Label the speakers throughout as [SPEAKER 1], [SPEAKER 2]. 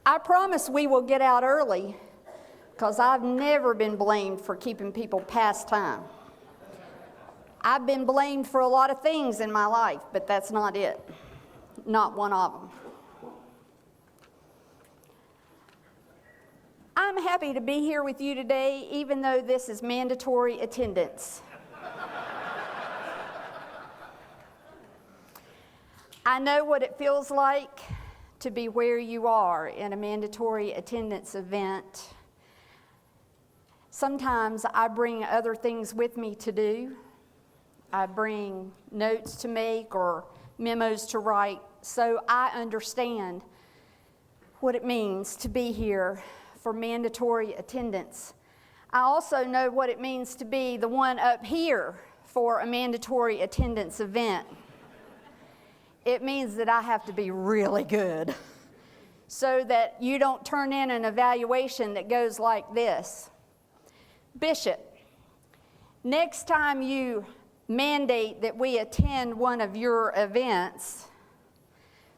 [SPEAKER 1] I promise we will get out early because I've never been blamed for keeping people past time. I've been blamed for a lot of things in my life, but that's not it. Not one of them. I'm happy to be here with you today, even though this is mandatory attendance. I know what it feels like to be where you are in a mandatory attendance event. Sometimes I bring other things with me to do. I bring notes to make or memos to write, so I understand what it means to be here for mandatory attendance. I also know what it means to be the one up here for a mandatory attendance event. It means that I have to be really good so that you don't turn in an evaluation that goes like this. Bishop, next time you mandate that we attend one of your events,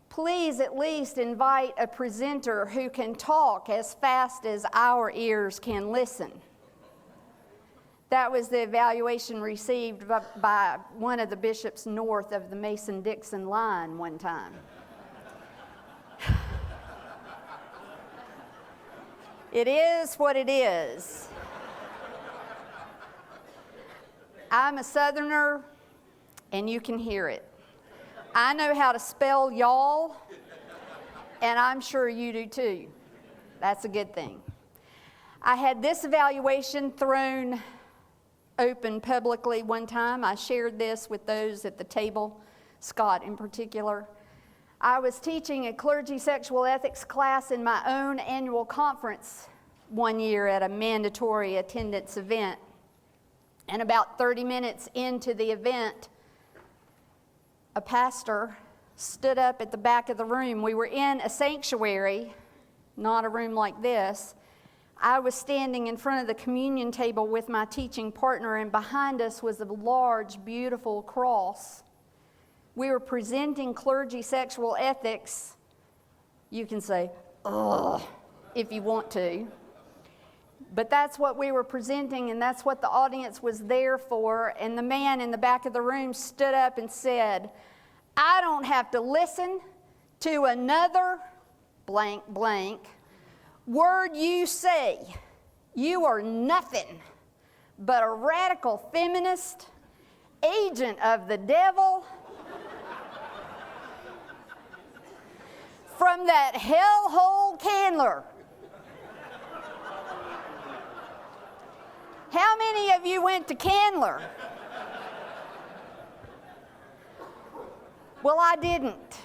[SPEAKER 1] please at least invite a presenter who can talk as fast as our ears can listen. That was the evaluation received by one of the bishops north of the Mason-Dixon line one time. It is what it is. I'm a Southerner, and you can hear it. I know how to spell y'all, and I'm sure you do too. That's a good thing. I had this evaluation thrown open publicly one time. I shared this with those at the table, Scott in particular. I was teaching a clergy sexual ethics class in my own annual conference one year at a mandatory attendance event. And about 30 minutes into the event, a pastor stood up at the back of the room. We were in a sanctuary, not a room like this. I was standing in front of the communion table with my teaching partner, and behind us was a large, beautiful cross. We were presenting clergy sexual ethics. You can say, ugh, if you want to. But that's what we were presenting, and that's what the audience was there for. And the man in the back of the room stood up and said, I don't have to listen to another blank blank word you say. You are nothing but a radical feminist, agent of the devil, from that hellhole Candler. How many of you went to Candler? Well, I didn't.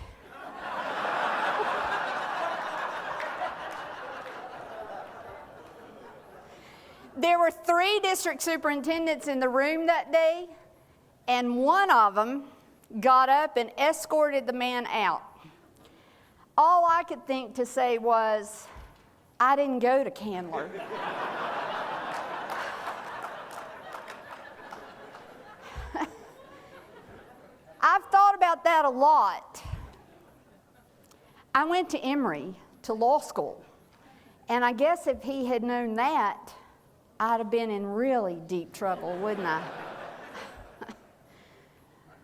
[SPEAKER 1] There were 3 district superintendents in the room that day, and one of them got up and escorted the man out. All I could think to say was, I didn't go to Candler. I've thought about that a lot. I went to Emory to law school, and I guess if he had known that, I'd have been in really deep trouble, wouldn't I?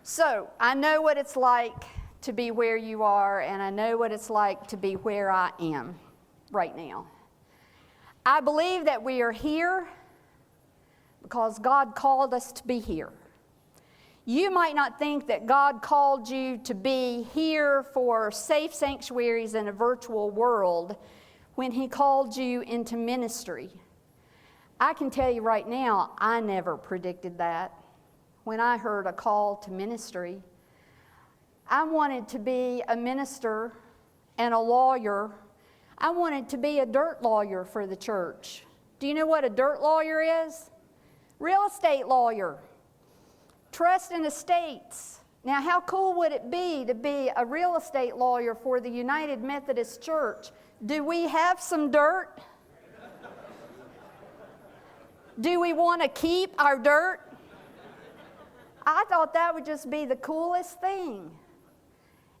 [SPEAKER 1] So, I know what it's like to be where you are, and I know what it's like to be where I am right now. I believe that we are here because God called us to be here. You might not think that God called you to be here for safe sanctuaries in a virtual world when He called you into ministry. I can tell you right now, I never predicted that. When I heard a call to ministry, I wanted to be a minister and a lawyer. I wanted to be a dirt lawyer for the church. Do you know what a dirt lawyer is? Real estate lawyer. Trust and estates. Now, how cool would it be to be a real estate lawyer for the United Methodist Church? Do we have some dirt? Do we want to keep our dirt? I thought that would just be the coolest thing.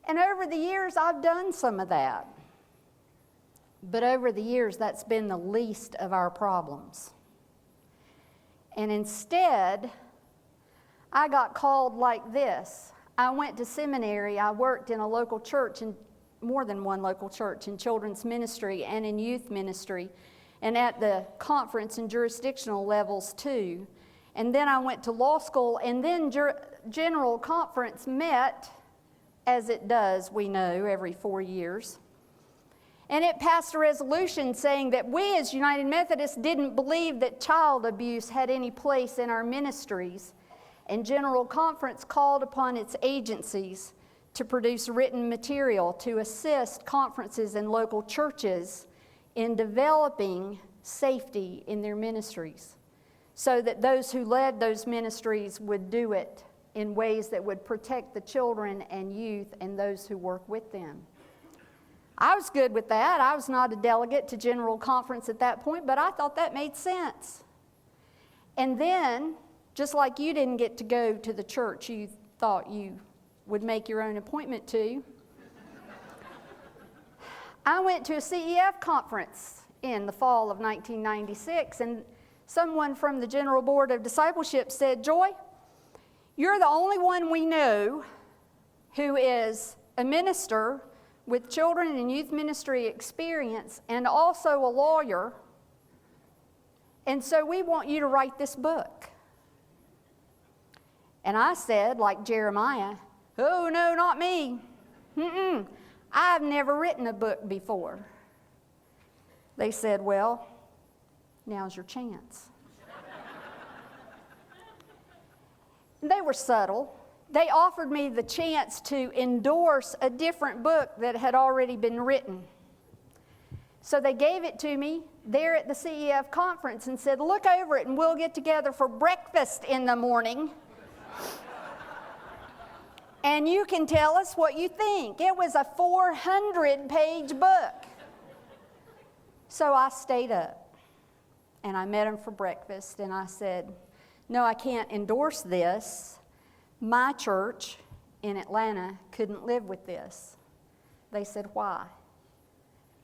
[SPEAKER 1] And over the years, I've done some of that. But over the years, that's been the least of our problems. And instead, I got called like this. I went to seminary. I worked in a local church, in more than one local church, in children's ministry and in youth ministry, and at the conference and jurisdictional levels too. And then I went to law school, and then General Conference met, as it does, we know, every 4 years. And it passed a resolution saying that we as United Methodists didn't believe that child abuse had any place in our ministries. And General Conference called upon its agencies to produce written material to assist conferences and local churches in developing safety in their ministries, so that those who led those ministries would do it in ways that would protect the children and youth and those who work with them. I was good with that. I was not a delegate to General Conference at that point, but I thought that made sense. And then, just like you didn't get to go to the church you thought you would make your own appointment to, I went to a CEF conference in the fall of 1996, and someone from the General Board of Discipleship said, "Joy, you're the only one we know who is a minister with children and youth ministry experience and also a lawyer, and so we want you to write this book." And I said, like Jeremiah, "Oh, no, not me. I've never written a book before." They said, "Well, now's your chance." They were subtle. They offered me the chance to endorse a different book that had already been written. So they gave it to me there at the CEF conference and said, "Look over it and we'll get together for breakfast in the morning. And you can tell us what you think." It was a 400-page book. So I stayed up and I met them for breakfast and I said, "No, I can't endorse this. My church in Atlanta couldn't live with this." They said, "Why?"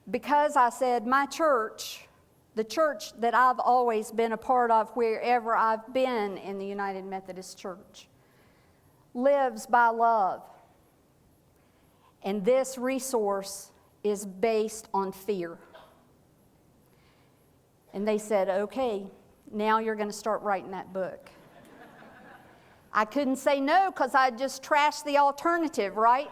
[SPEAKER 1] Because I said, my church, the church that I've always been a part of wherever I've been in the United Methodist Church, lives by love. And this resource is based on fear. And they said, "Okay, now you're going to start writing that book." I couldn't say no because I just trashed the alternative, right?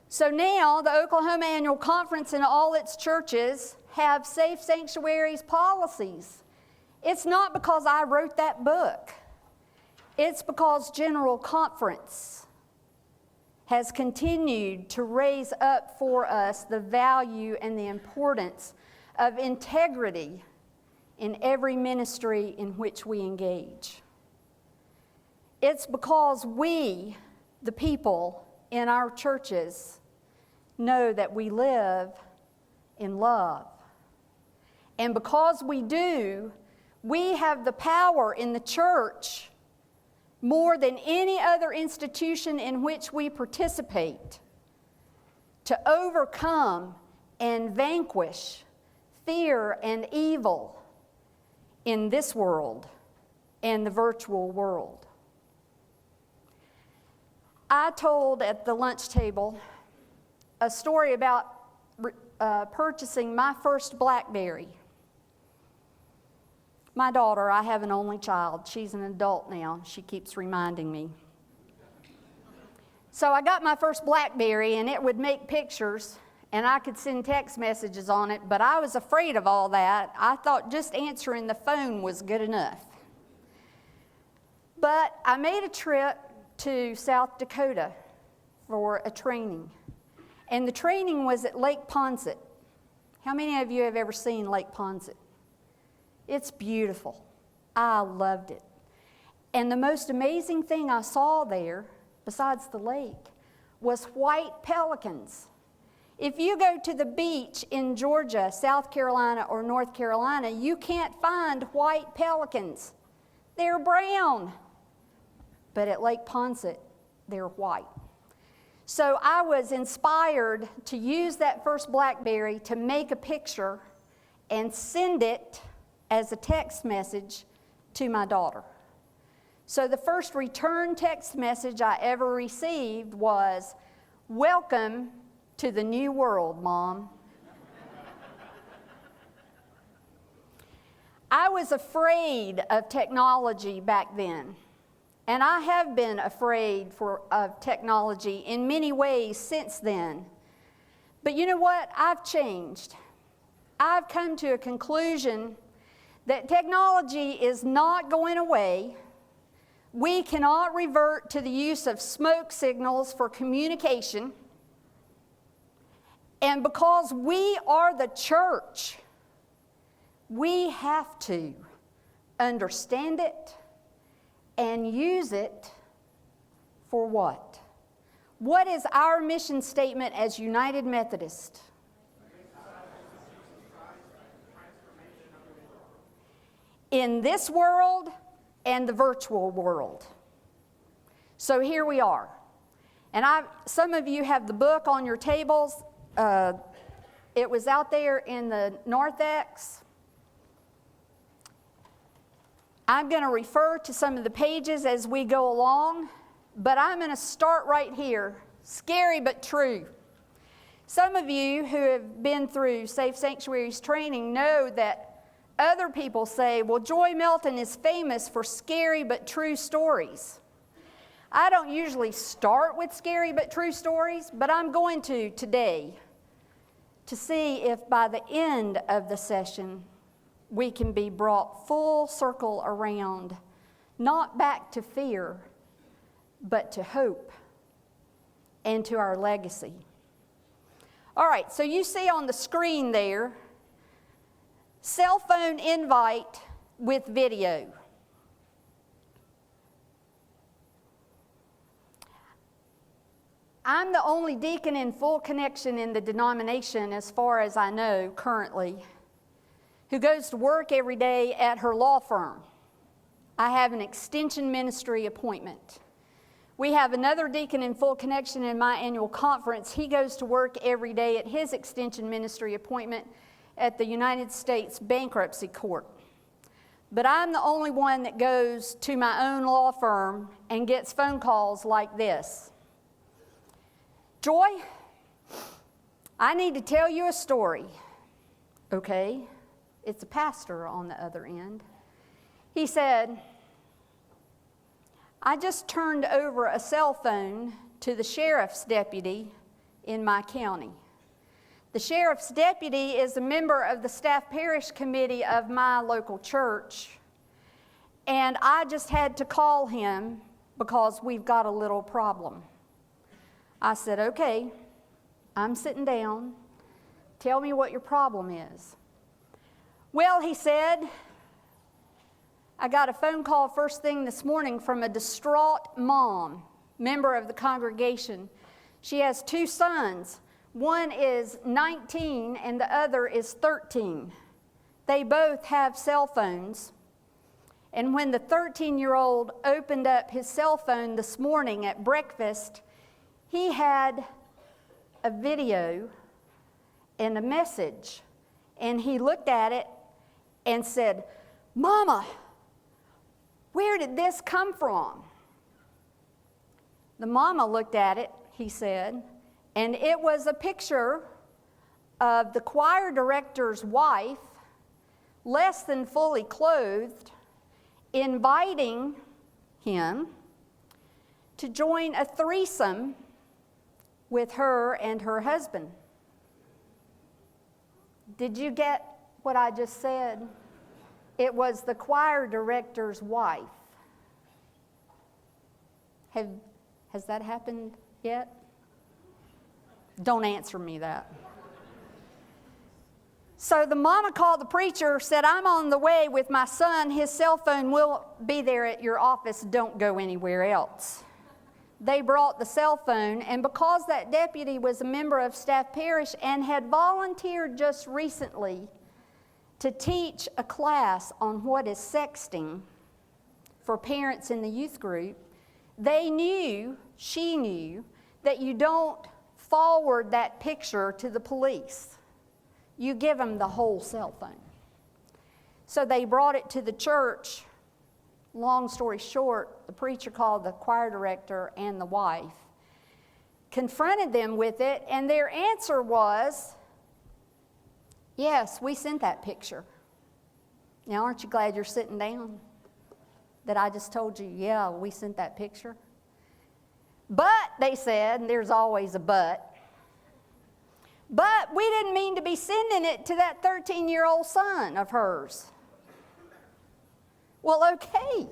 [SPEAKER 1] So now the Oklahoma Annual Conference and all its churches have safe sanctuaries policies. It's not because I wrote that book. It's because General Conference has continued to raise up for us the value and the importance of integrity in every ministry in which we engage. It's because we, the people in our churches, know that we live in love. And because we do, we have the power in the church more than any other institution in which we participate to overcome and vanquish fear and evil in this world and the virtual world. I told at the lunch table a story about purchasing my first BlackBerry. My daughter, I have an only child. She's an adult now. She keeps reminding me. So I got my first BlackBerry, and it would make pictures, and I could send text messages on it, but I was afraid of all that. I thought just answering the phone was good enough. But I made a trip to South Dakota for a training, and the training was at Lake Ponset. How many of you have ever seen Lake Ponset? It's beautiful. I loved it. And the most amazing thing I saw there, besides the lake, was white pelicans. If you go to the beach in Georgia, South Carolina, or North Carolina, you can't find white pelicans. They're brown. But at Lake Ponset, they're white. So I was inspired to use that first BlackBerry to make a picture and send it as a text message to my daughter. So the first return text message I ever received was, "Welcome to the new world, Mom." I was afraid of technology back then, and I have been afraid of technology in many ways since then. But you know what? I've changed. I've come to a conclusion that technology is not going away. We cannot revert to the use of smoke signals for communication. And because we are the church, we have to understand it and use it for what? What is our mission statement as United Methodist? In this world and the virtual world. So here we are. And some of you have the book on your tables. It was out there in the narthex. I'm going to refer to some of the pages as we go along, but I'm going to start right here. Scary but true. Some of you who have been through Safe Sanctuaries training know that other people say, well, Joy Melton is famous for scary but true stories. I don't usually start with scary but true stories, but I'm going to today to see if by the end of the session we can be brought full circle around, not back to fear, but to hope and to our legacy. All right, so you see on the screen there, cell phone invite with video. I'm the only deacon in full connection in the denomination, as far as I know currently, who goes to work every day at her law firm. I have an extension ministry appointment. We have another deacon in full connection in my annual conference. He goes to work every day at his extension ministry appointment at the United States Bankruptcy Court. But I'm the only one that goes to my own law firm and gets phone calls like this. Joy, I need to tell you a story. Okay. It's a pastor on the other end. He said, I just turned over a cell phone to the sheriff's deputy in my county. The sheriff's deputy is a member of the staff parish committee of my local church, and I just had to call him because we've got a little problem. I said, okay, I'm sitting down. Tell me what your problem is. Well, he said, I got a phone call first thing this morning from a distraught mom, member of the congregation. She has two sons. One is 19 and the other is 13. They both have cell phones. And when the 13-year-old opened up his cell phone this morning at breakfast, he had a video and a message. And he looked at it and said, Mama, where did this come from? The mama looked at it, he said, and it was a picture of the choir director's wife, less than fully clothed, inviting him to join a threesome with her and her husband. Did you get what I just said? It was the choir director's wife. Has that happened yet? Don't answer me that. So the mama called the preacher, said, I'm on the way with my son. His cell phone will be there at your office. Don't go anywhere else. They brought the cell phone, and because that deputy was a member of staff parish and had volunteered just recently to teach a class on what is sexting for parents in the youth group, she knew that you don't forward that picture to the police. You give them the whole cell phone. So they brought it to the church. Long story short, the preacher called the choir director and the wife, confronted them with it, and their answer was, yes, we sent that picture. Now, aren't you glad you're sitting down? That I just told you, yeah, we sent that picture. But, they said, and there's always a but we didn't mean to be sending it to that 13-year-old son of hers. Well, okay.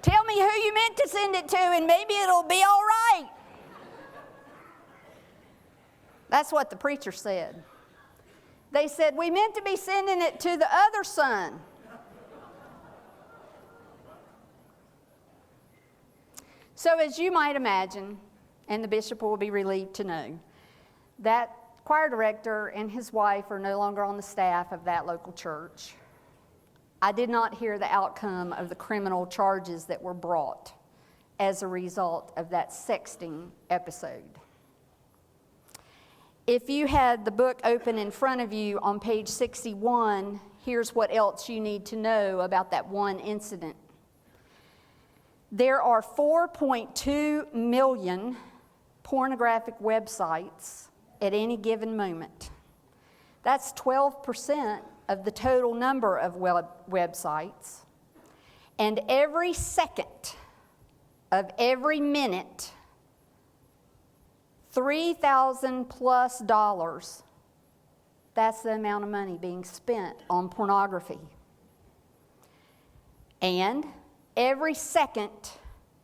[SPEAKER 1] Tell me who you meant to send it to, and maybe it'll be all right. That's what the preacher said. They said, we meant to be sending it to the other son. So as you might imagine, and the bishop will be relieved to know, that choir director and his wife are no longer on the staff of that local church. I did not hear the outcome of the criminal charges that were brought as a result of that sexting episode. If you had the book open in front of you on page 61, here's what else you need to know about that one incident. There are 4.2 million pornographic websites at any given moment. That's 12% of the total number of websites. And every second of every minute, $3,000+, that's the amount of money being spent on pornography. And every second,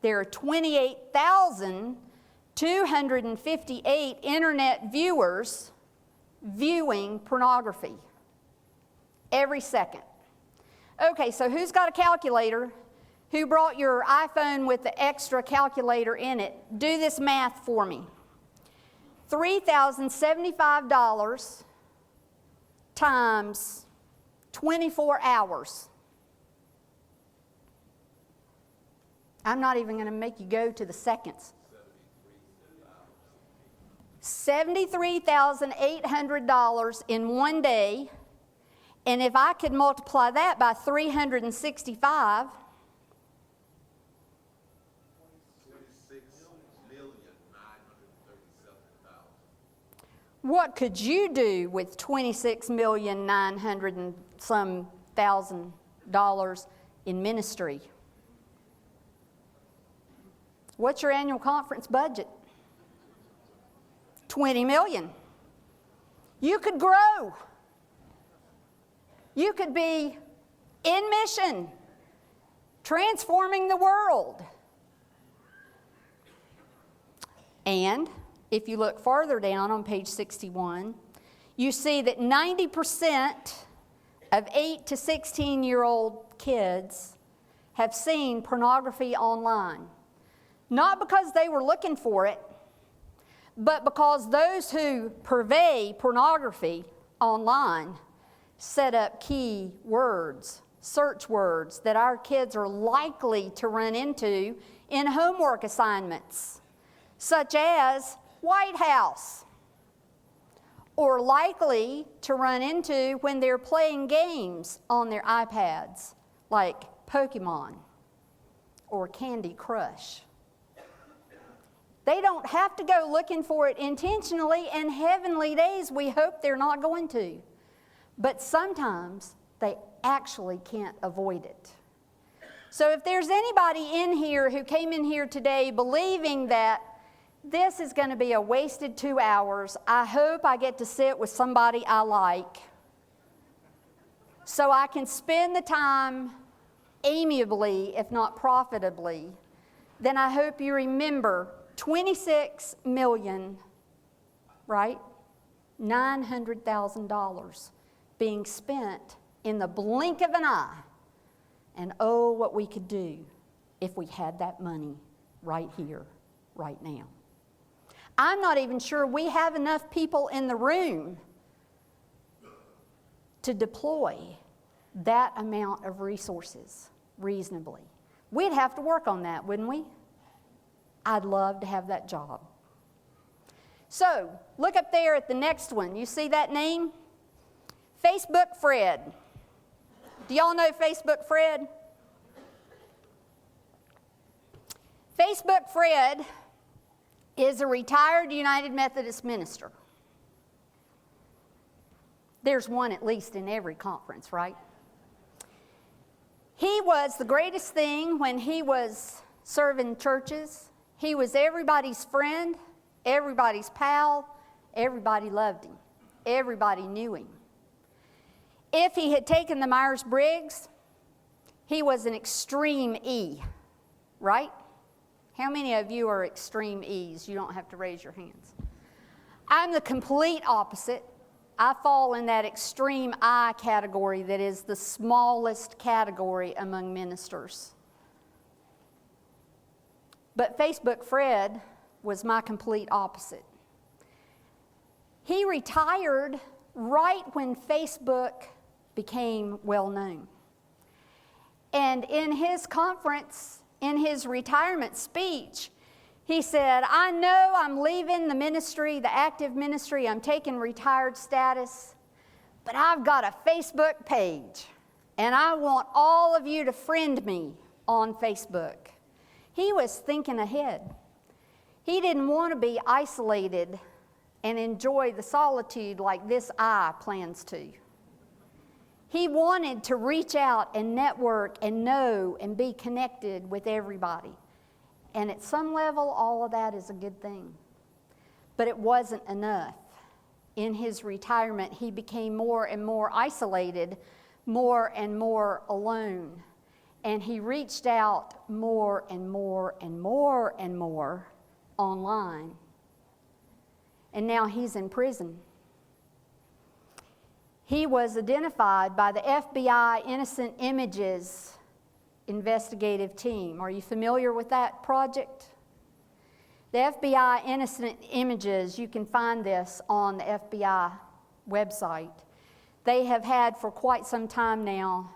[SPEAKER 1] there are 28,258 internet viewers viewing pornography. Every second. Okay, so who's got a calculator? Who brought your iPhone with the extra calculator in it? Do this math for me. $3,075 times 24 hours. I'm not even going to make you go to the seconds. $73,800 in one day. And if I could multiply that by 365, what could you do with $26,900,000 and some thousand in ministry? What's your annual conference budget? $20 million. You could grow. You could be in mission, transforming the world. And if you look farther down on page 61, you see that 90% of 8 to 16-year-old kids have seen pornography online. Not because they were looking for it, but because those who purvey pornography online set up key words, search words that our kids are likely to run into in homework assignments, such as White House, or likely to run into when they're playing games on their iPads, like Pokemon or Candy Crush. They don't have to go looking for it intentionally, and heavenly days we hope they're not going to. But sometimes they actually can't avoid it. So if there's anybody in here who came in here today believing that this is going to be a wasted 2 hours, I hope I get to sit with somebody I like so I can spend the time amiably, if not profitably, then I hope you remember 26 million, right? $900,000 being spent in the blink of an eye. And oh, what we could do if we had that money right here, right now. I'm not even sure we have enough people in the room to deploy that amount of resources. reasonably. We'd have to work on that, wouldn't we? I'd love to have that job. So, look up there at the next one. You see that name? Facebook Fred. Do y'all know Facebook Fred? Facebook Fred is a retired United Methodist minister. There's one at least in every conference, right? He was the greatest thing when he was serving churches. He was everybody's friend, everybody's pal, everybody loved him, everybody knew him. If he had taken the Myers-Briggs, he was an extreme E, right? How many of you are extreme E's? You don't have to raise your hands. I'm the complete opposite. I fall in that extreme I category that is the smallest category among ministers. But Facebook Fred was my complete opposite. He retired right when Facebook became well known. And in his conference, in his retirement speech, he said, I know I'm leaving the ministry, the active ministry, I'm taking retired status, but I've got a Facebook page, and I want all of you to friend me on Facebook. He was thinking ahead. He didn't want to be isolated and enjoy the solitude like this I plans to. He wanted to reach out and network and know and be connected with everybody. And at some level, all of that is a good thing. But it wasn't enough. In his retirement, he became more and more isolated, more and more alone. And he reached out more and more and more and more online. And now he's in prison. He was identified by the FBI Innocent Images investigative team. Are you familiar with that project? The FBI Innocent Images, you can find this on the FBI website. They have had for quite some time now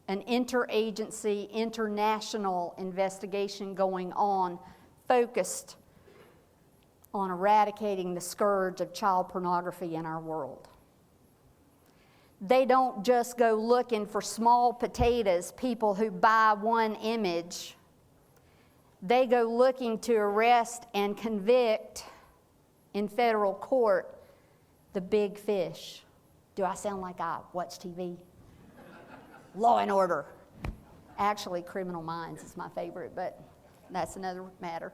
[SPEAKER 1] an interagency, international investigation going on, focused on eradicating the scourge of child pornography in our world. They don't just go looking for small potatoes, people who buy one image. They go looking to arrest and convict in federal court the big fish. Do I sound like I watch TV? Law and Order. Actually, Criminal Minds is my favorite, but that's another matter.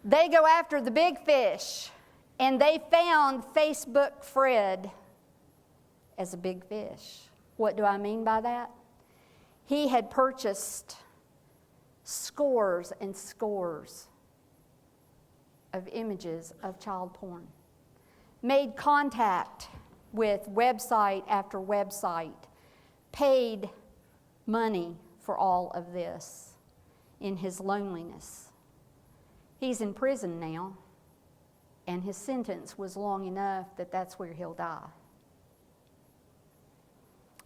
[SPEAKER 1] They go after the big fish, and they found Facebook Fred as a big fish. What do I mean by that? He had purchased scores and scores of images of child porn, made contact with website after website, paid money for all of this in his loneliness. He's in prison now, and his sentence was long enough that that's where he'll die.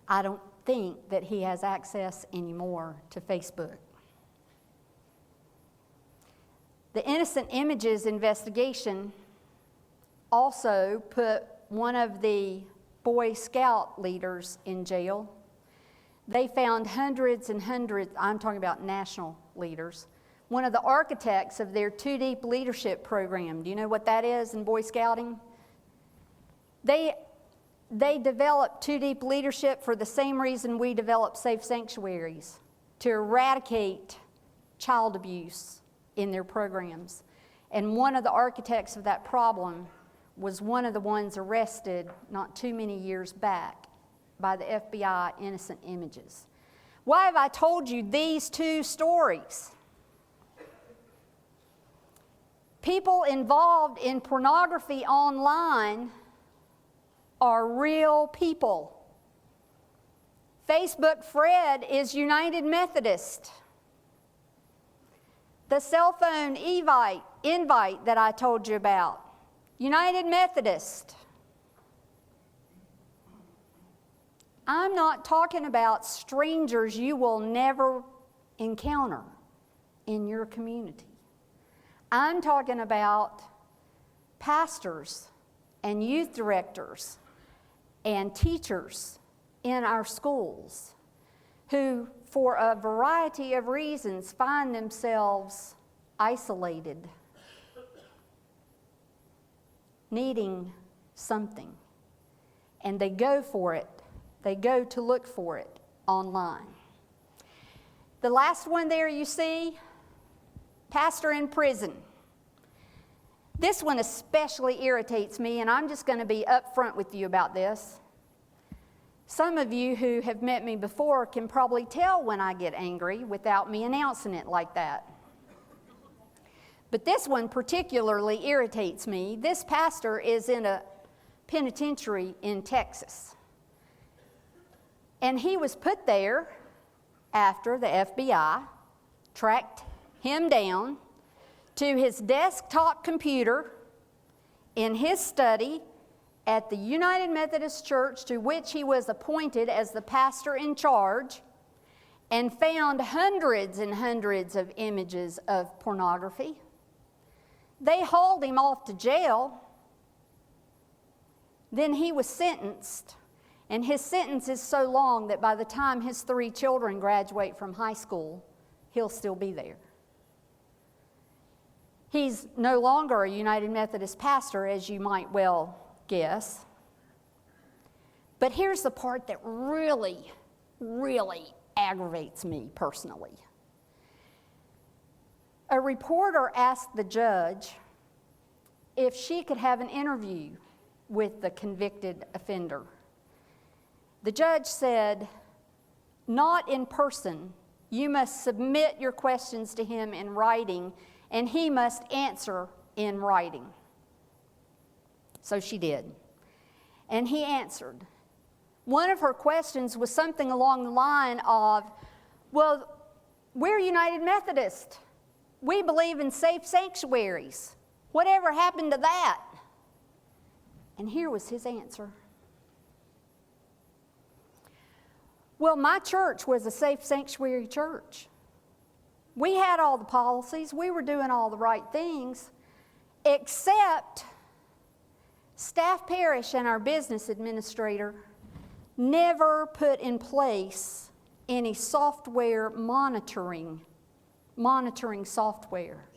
[SPEAKER 1] I don't think that he has access anymore to Facebook. The Innocent Images investigation also put one of the Boy Scout leaders in jail. They found hundreds and hundreds, I'm talking about national leaders, one of the architects of their Too Deep Leadership program. Do you know what that is in Boy Scouting? They developed Too Deep Leadership for the same reason we developed Safe Sanctuaries, to eradicate child abuse in their programs. And one of the architects of that problem was one of the ones arrested not too many years back by the FBI Innocent Images. Why have I told you these two stories? People involved in pornography online are real people. Facebook Fred is United Methodist. The cell phone invite that I told you about, United Methodist. I'm not talking about strangers you will never encounter in your community. I'm talking about pastors and youth directors and teachers in our schools who, for a variety of reasons, find themselves isolated, needing something. And they go for it. They go to look for it online. The last one there you see, pastor in prison. This one especially irritates me, and I'm just going to be upfront with you about this. Some of you who have met me before can probably tell when I get angry without me announcing it like that. But this one particularly irritates me. This pastor is in a penitentiary in Texas. And he was put there after the FBI tracked him down to his desktop computer in his study at the United Methodist Church, to which he was appointed as the pastor in charge, and found hundreds and hundreds of images of pornography. They hauled him off to jail. Then he was sentenced, and his sentence is so long that by the time his 3 children graduate from high school, he'll still be there. He's no longer a United Methodist pastor, as you might well guess. But here's the part that really, really aggravates me personally. A reporter asked the judge if she could have an interview with the convicted offender. The judge said, "Not in person. You must submit your questions to him in writing, and he must answer in writing." So she did. And he answered. One of her questions was something along the line of, "Well, we're United Methodist. We believe in safe sanctuaries. Whatever happened to that?" And here was his answer. "Well, my church was a safe sanctuary church. We had all the policies. We were doing all the right things, except Staff Parish and our business administrator never put in place any software monitoring software.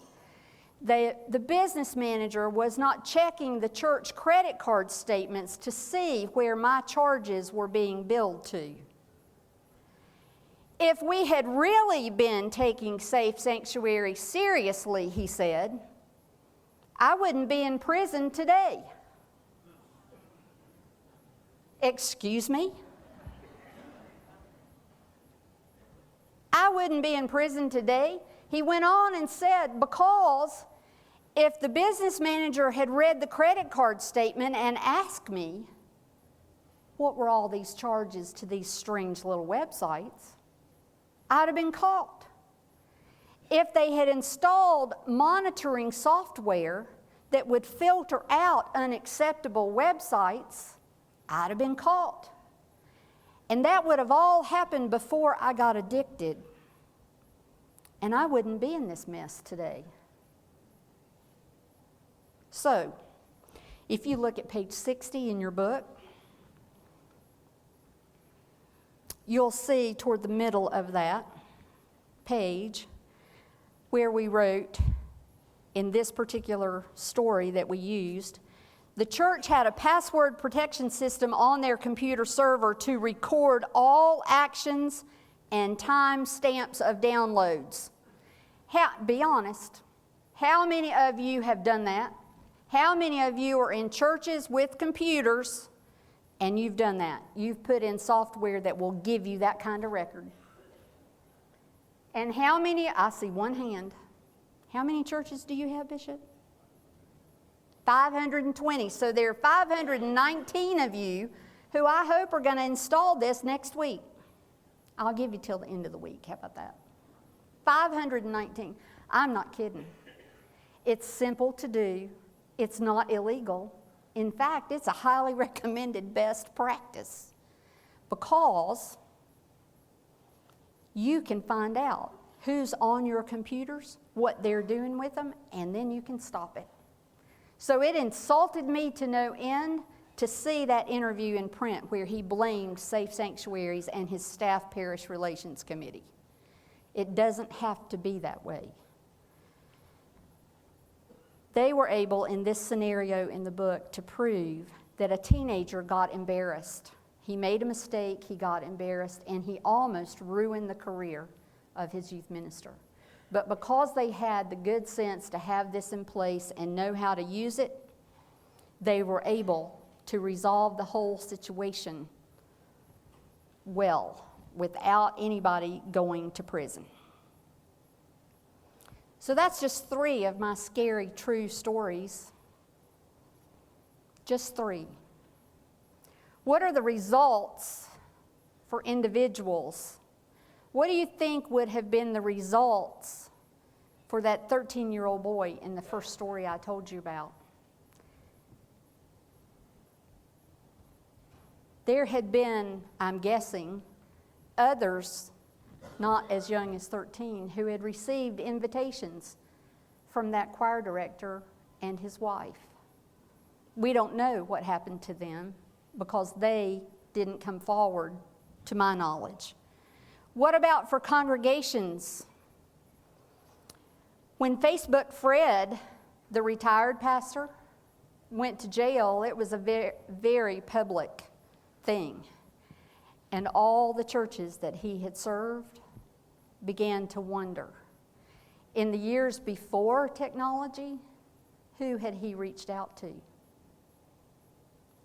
[SPEAKER 1] The business manager was not checking the church credit card statements to see where my charges were being billed to. If we had really been taking Safe Sanctuary seriously," he said, "I wouldn't be in prison today." Excuse me? I wouldn't be in prison today. He went on and said, because if the business manager had read the credit card statement and asked me, what were all these charges to these strange little websites, I'd have been caught. If they had installed monitoring software that would filter out unacceptable websites, I'd have been caught. And that would have all happened before I got addicted. And I wouldn't be in this mess today. So, if you look at page 60 in your book, you'll see toward the middle of that page where we wrote, in this particular story that we used, the church had a password protection system on their computer server to record all actions and time stamps of downloads. Be honest, how many of you have done that? How many of you are in churches with computers and you've done that? You've put in software that will give you that kind of record. And how many, I see one hand. How many churches do you have, Bishop? 520. So there are 519 of you who I hope are going to install this next week. I'll give you till the end of the week. How about that? 519. I'm not kidding. It's simple to do. It's not illegal. In fact, it's a highly recommended best practice because you can find out who's on your computers, what they're doing with them, and then you can stop it. So it insulted me to no end to see that interview in print where he blamed Safe Sanctuaries and his staff parish relations committee. It doesn't have to be that way. They were able, in this scenario in the book, to prove that a teenager got embarrassed. He made a mistake, he got embarrassed, and he almost ruined the career of his youth minister. But because they had the good sense to have this in place and know how to use it, they were able to resolve the whole situation well, without anybody going to prison. So that's just 3 of my scary true stories. Just 3. What are the results for individuals? What do you think would have been the results for that 13-year-old boy in the first story I told you about? There had been, I'm guessing, others not as young as 13 who had received invitations from that choir director and his wife. We don't know what happened to them because they didn't come forward to my knowledge. What about for congregations? When Facebook Fred, the retired pastor, went to jail, it was a very, very public thing. And all the churches that he had served began to wonder. In the years before technology, who had he reached out to?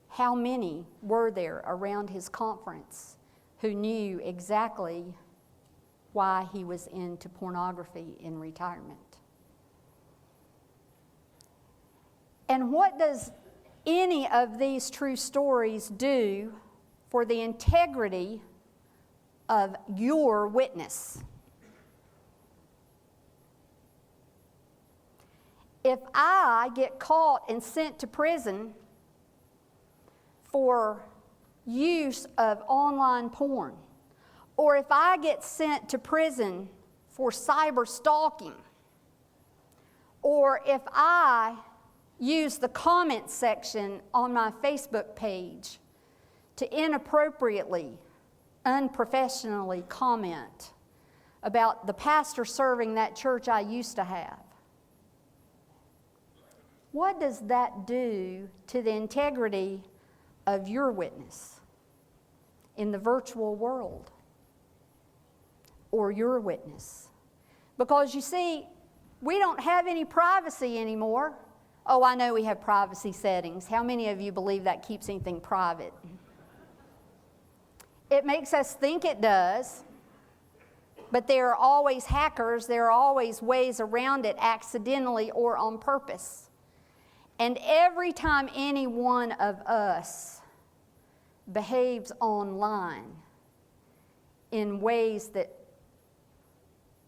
[SPEAKER 1] How many were there around his conference who knew exactly why he was into pornography in retirement? And what does any of these true stories do for the integrity of your witness? If I get caught and sent to prison for use of online porn, or if I get sent to prison for cyber stalking, or if I use the comment section on my Facebook page to inappropriately, unprofessionally comment about the pastor serving that church I used to have, what does that do to the integrity of your witness in the virtual world, or your witness? Because you see, we don't have any privacy anymore. Oh, I know we have privacy settings. How many of you believe that keeps anything private? It makes us think it does, but there are always hackers, there are always ways around it accidentally or on purpose. And every time any one of us behaves online in ways that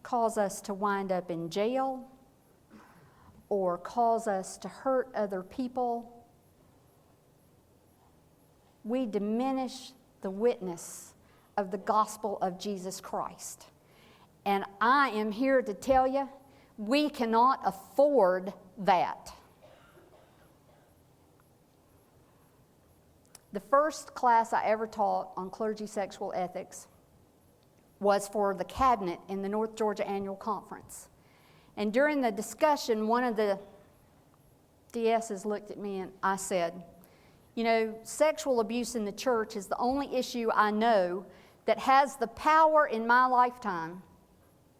[SPEAKER 1] cause us to wind up in jail or cause us to hurt other people, we diminish the witness of the gospel of Jesus Christ. And I am here to tell you, we cannot afford that. The first class I ever taught on clergy sexual ethics was for the cabinet in the North Georgia Annual Conference. And during the discussion, one of the DSs looked at me and I said, you know, sexual abuse in the church is the only issue I know that has the power in my lifetime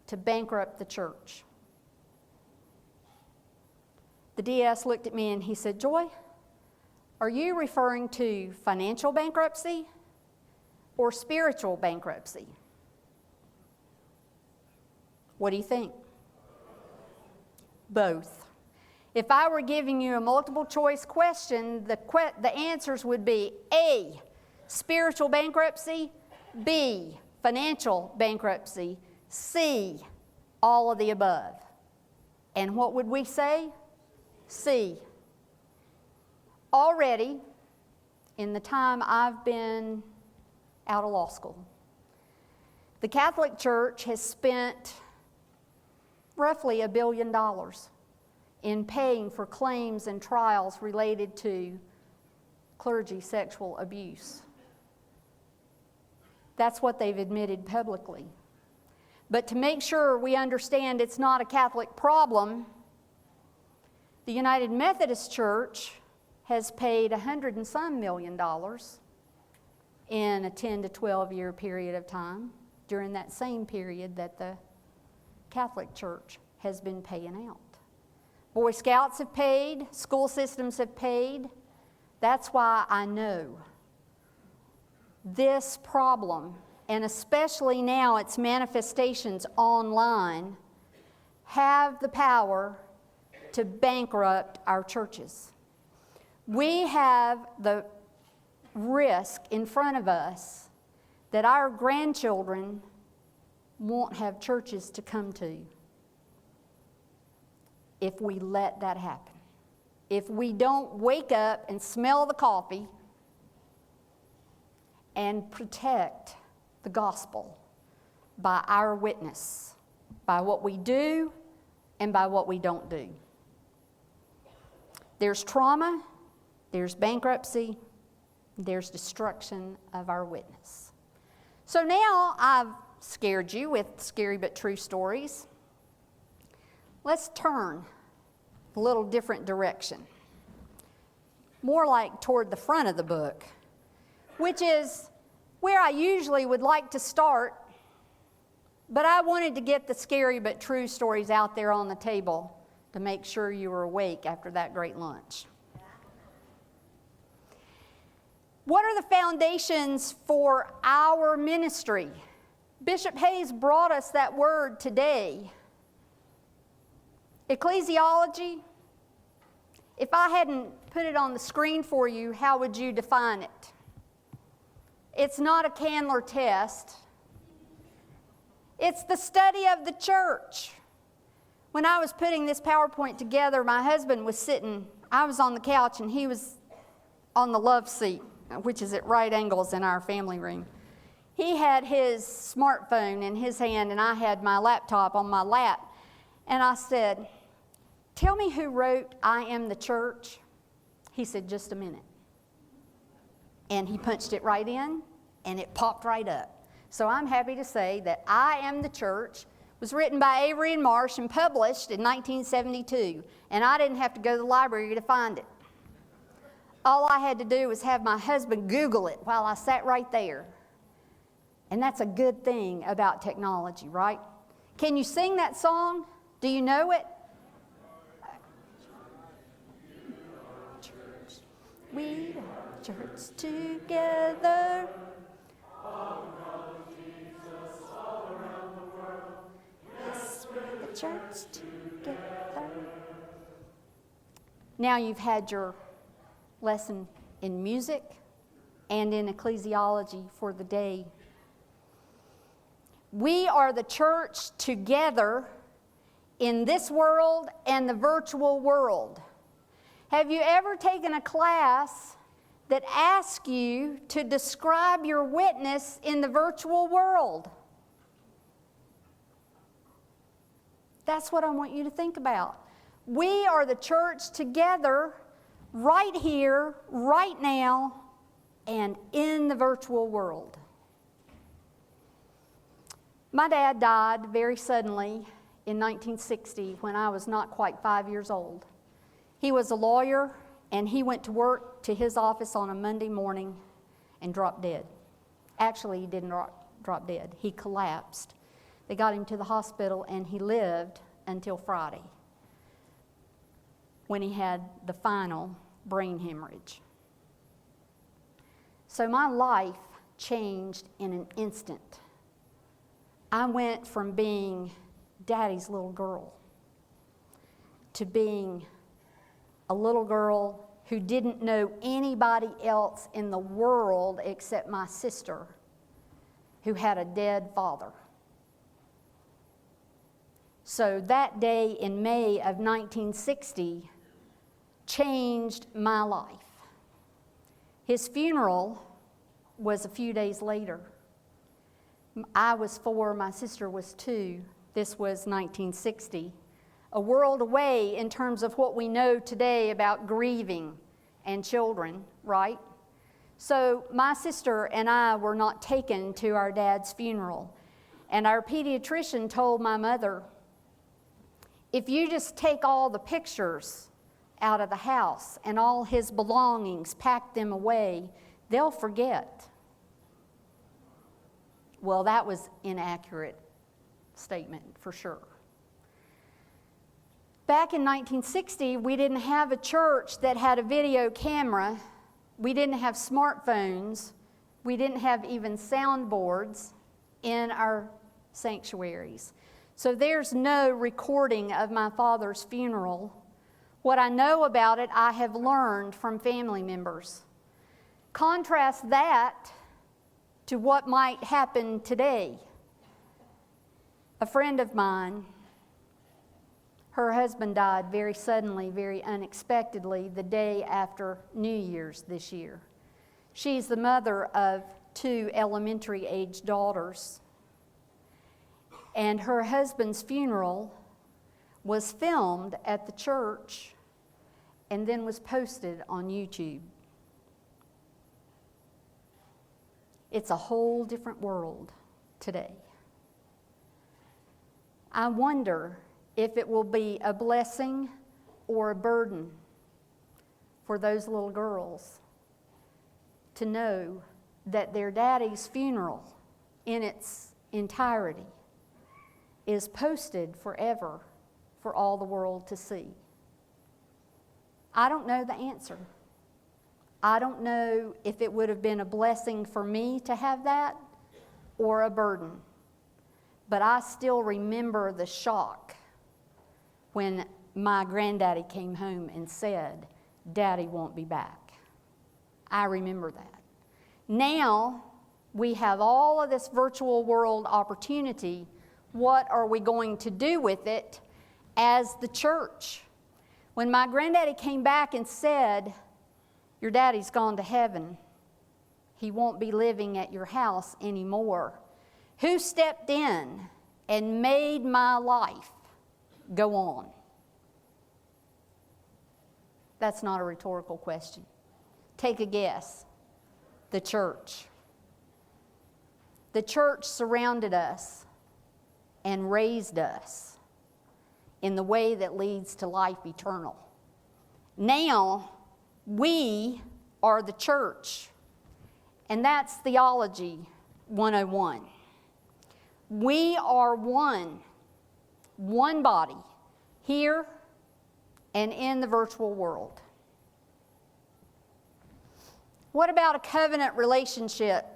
[SPEAKER 1] to bankrupt the church. The DS looked at me and he said, Joy, are you referring to financial bankruptcy or spiritual bankruptcy? What do you think? Both. If I were giving you a multiple choice question, the answers would be A, spiritual bankruptcy, B, financial bankruptcy, C, all of the above. And what would we say? C. Already, in the time I've been out of law school, the Catholic Church has spent roughly $1 billion in paying for claims and trials related to clergy sexual abuse. That's what they've admitted publicly. But to make sure we understand it's not a Catholic problem, the United Methodist Church has paid $100 and some million in a 10 to 12 year period of time during that same period that the Catholic Church has been paying out. Boy Scouts have paid, school systems have paid. That's why I know this problem, and especially now its manifestations online, have the power to bankrupt our churches. We have the risk in front of us that our grandchildren won't have churches to come to if we let that happen. If we don't wake up and smell the coffee and protect the gospel by our witness, by what we do and by what we don't do. There's trauma, there's bankruptcy, there's destruction of our witness. So now I've scared you with scary but true stories. Let's turn a little different direction. More like toward the front of the book, which is where I usually would like to start, but I wanted to get the scary but true stories out there on the table to make sure you were awake after that great lunch. What are the foundations for our ministry? Bishop Hayes brought us that word today. Ecclesiology. If I hadn't put it on the screen for you, how would you define it? It's not a Candler test. It's the study of the church. When I was putting this PowerPoint together, my husband was sitting, I was on the couch and he was on the love seat, which is at right angles in our family room. He had his smartphone in his hand and I had my laptop on my lap. And I said, "Tell me who wrote I Am the Church." He said, "Just a minute." And he punched it right in and it popped right up. So I'm happy to say that I Am the Church was written by Avery and Marsh and published in 1972. And I didn't have to go to the library to find it. All I had to do was have my husband Google it while I sat right there. And that's a good thing about technology, right? Can you sing that song? Do you know it? We are church together. Yes, we're the church together. Now you've had your lesson in music and in ecclesiology for the day. We are the church together in this world and the virtual world. Have you ever taken a class that asks you to describe your witness in the virtual world? That's what I want you to think about. We are the church together right here, right now, and in the virtual world. My dad died very suddenly in 1960 when I was not quite 5 years old. He was a lawyer, and he went to work to his office on a Monday morning and dropped dead. Actually, he didn't drop dead. He collapsed. They got him to the hospital, and he lived until Friday when he had the final brain hemorrhage. So my life changed in an instant. I went from being Daddy's little girl to being a little girl who didn't know anybody else in the world except my sister, who had a dead father. So that day in May of 1960 changed my life. His funeral was a few days later. I was 4, my sister was 2. This was 1960. A world away in terms of what we know today about grieving and children, right? So my sister and I were not taken to our dad's funeral. And our pediatrician told my mother, if you just take all the pictures out of the house and all his belongings, pack them away, they'll forget. Well, that was an inaccurate statement for sure. Back in 1960, we didn't have a church that had a video camera. We didn't have smartphones. We didn't have even soundboards in our sanctuaries. So there's no recording of my father's funeral. What I know about it, I have learned from family members. Contrast that to what might happen today. A friend of mine, her husband died very suddenly, very unexpectedly, the day after New Year's this year. She's the mother of 2 elementary-aged daughters. And her husband's funeral was filmed at the church and then was posted on YouTube. It's a whole different world today. I wonder if it will be a blessing or a burden for those little girls to know that their daddy's funeral in its entirety is posted forever for all the world to see. I don't know the answer. I don't know if it would have been a blessing for me to have that or a burden. But I still remember the shock when my granddaddy came home and said, Daddy won't be back. I remember that. Now we have all of this virtual world opportunity. What are we going to do with it as the church? When my granddaddy came back and said, your daddy's gone to heaven, he won't be living at your house anymore, who stepped in and made my life go on? That's not a rhetorical question. Take a guess. The church. The church surrounded us and raised us in the way that leads to life eternal. Now, we are the church, and that's Theology 101. We are one body, here and in the virtual world. What about a covenant relationship?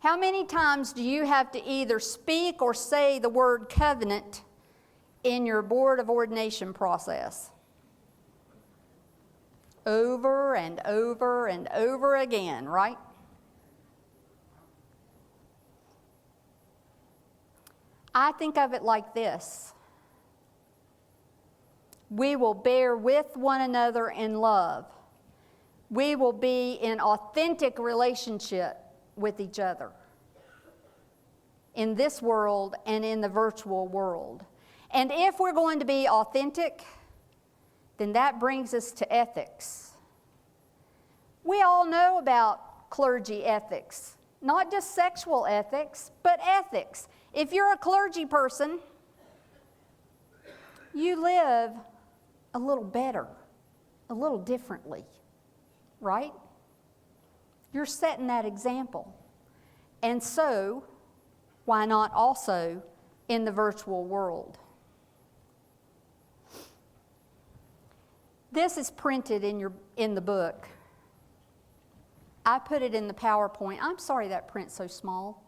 [SPEAKER 1] How many times do you have to either speak or say the word covenant in your board of ordination process? Over and over and over again, right? I think of it like this. We will bear with one another in love. We will be in authentic relationship with each other in this world and in the virtual world. And if we're going to be authentic, then that brings us to ethics. We all know about clergy ethics, not just sexual ethics, but ethics. If you're a clergy person, you live a little better, a little differently, right? You're setting that example. And so, why not also in the virtual world? This is printed in the book. I put it in the PowerPoint. I'm sorry that print's so small.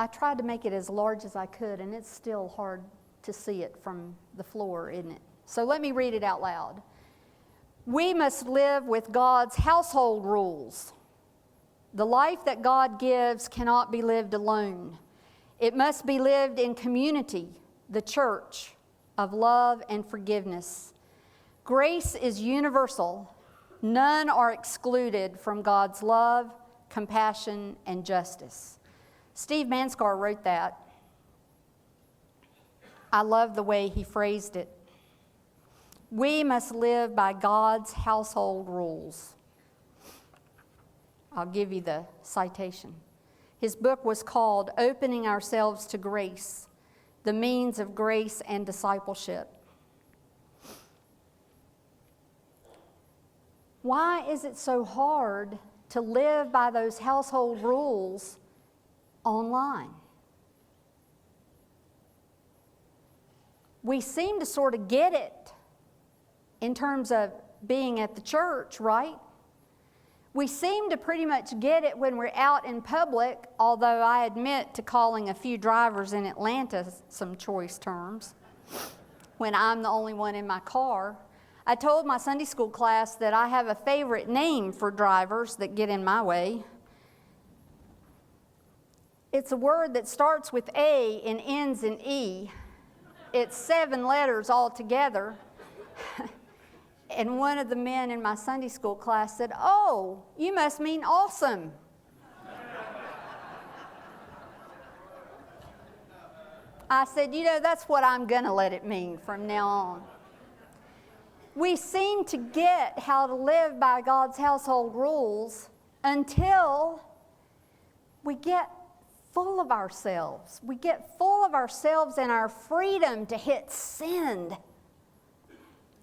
[SPEAKER 1] I tried to make it as large as I could, and it's still hard to see it from the floor, isn't it? So let me read it out loud. We must live with God's household rules. The life that God gives cannot be lived alone. It must be lived in community, the church, of love and forgiveness. Grace is universal. None are excluded from God's love, compassion, and justice. Steve Manskar wrote that. I love the way he phrased it. We must live by God's household rules. I'll give you the citation. His book was called Opening Ourselves to Grace, the Means of Grace and Discipleship. Why is it so hard to live by those household rules online? We seem to sort of get it in terms of being at the church, right? We seem to pretty much get it when we're out in public, although I admit to calling a few drivers in Atlanta some choice terms when I'm the only one in my car. I told my Sunday school class that I have a favorite name for drivers that get in my way. It's a word that starts with A and ends in E. It's 7 letters altogether. And one of the men in my Sunday school class said, "Oh, you must mean awesome." I said, that's what I'm going to let it mean from now on. We seem to get how to live by God's household rules until we get full of ourselves. We get full of ourselves and our freedom to hit send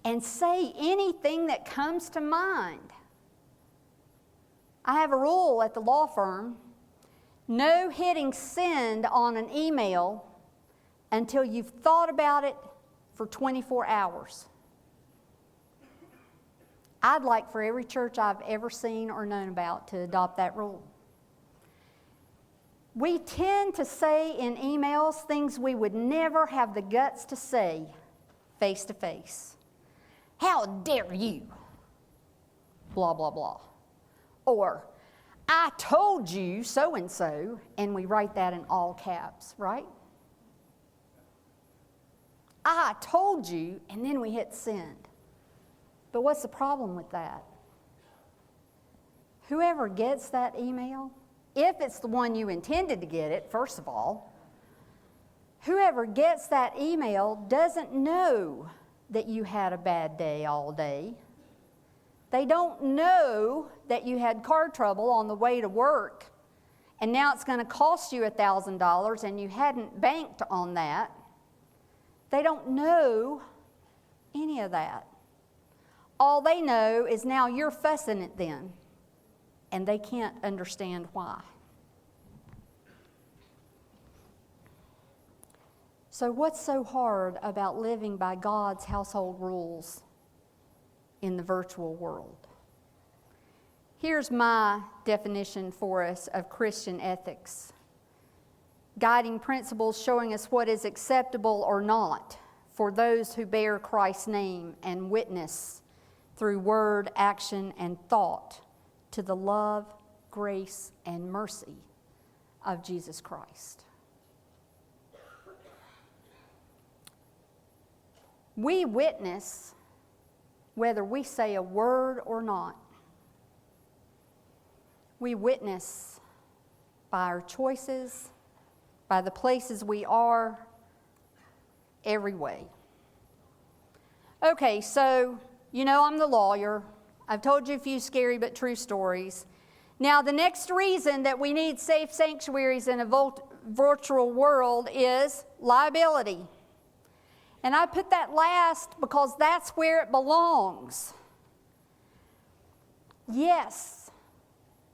[SPEAKER 1] and say anything that comes to mind. I have a rule at the law firm: no hitting send on an email until you've thought about it for 24 hours. I'd like for every church I've ever seen or known about to adopt that rule. We tend to say in emails things we would never have the guts to say face to face. How dare you? Blah, blah, blah. Or, I told you so-and-so, and we write that in all caps, right? I told you, and then we hit send. But what's the problem with that? Whoever gets that email, if it's the one you intended to get it, first of all, whoever gets that email doesn't know that you had a bad day all day. They don't know that you had car trouble on the way to work, and now it's going to cost you $1,000 and you hadn't banked on that. They don't know any of that. All they know is now you're fussing at them, and they can't understand why. So what's so hard about living by God's household rules in the virtual world? Here's my definition for us of Christian ethics. Guiding principles showing us what is acceptable or not for those who bear Christ's name and witness through word, action, and thought to the love, grace, and mercy of Jesus Christ. We witness whether we say a word or not. We witness by our choices, by the places we are, every way. Okay, so I'm the lawyer. I've told you a few scary but true stories. Now, the next reason that we need safe sanctuaries in a virtual world is liability. And I put that last because that's where it belongs. Yes,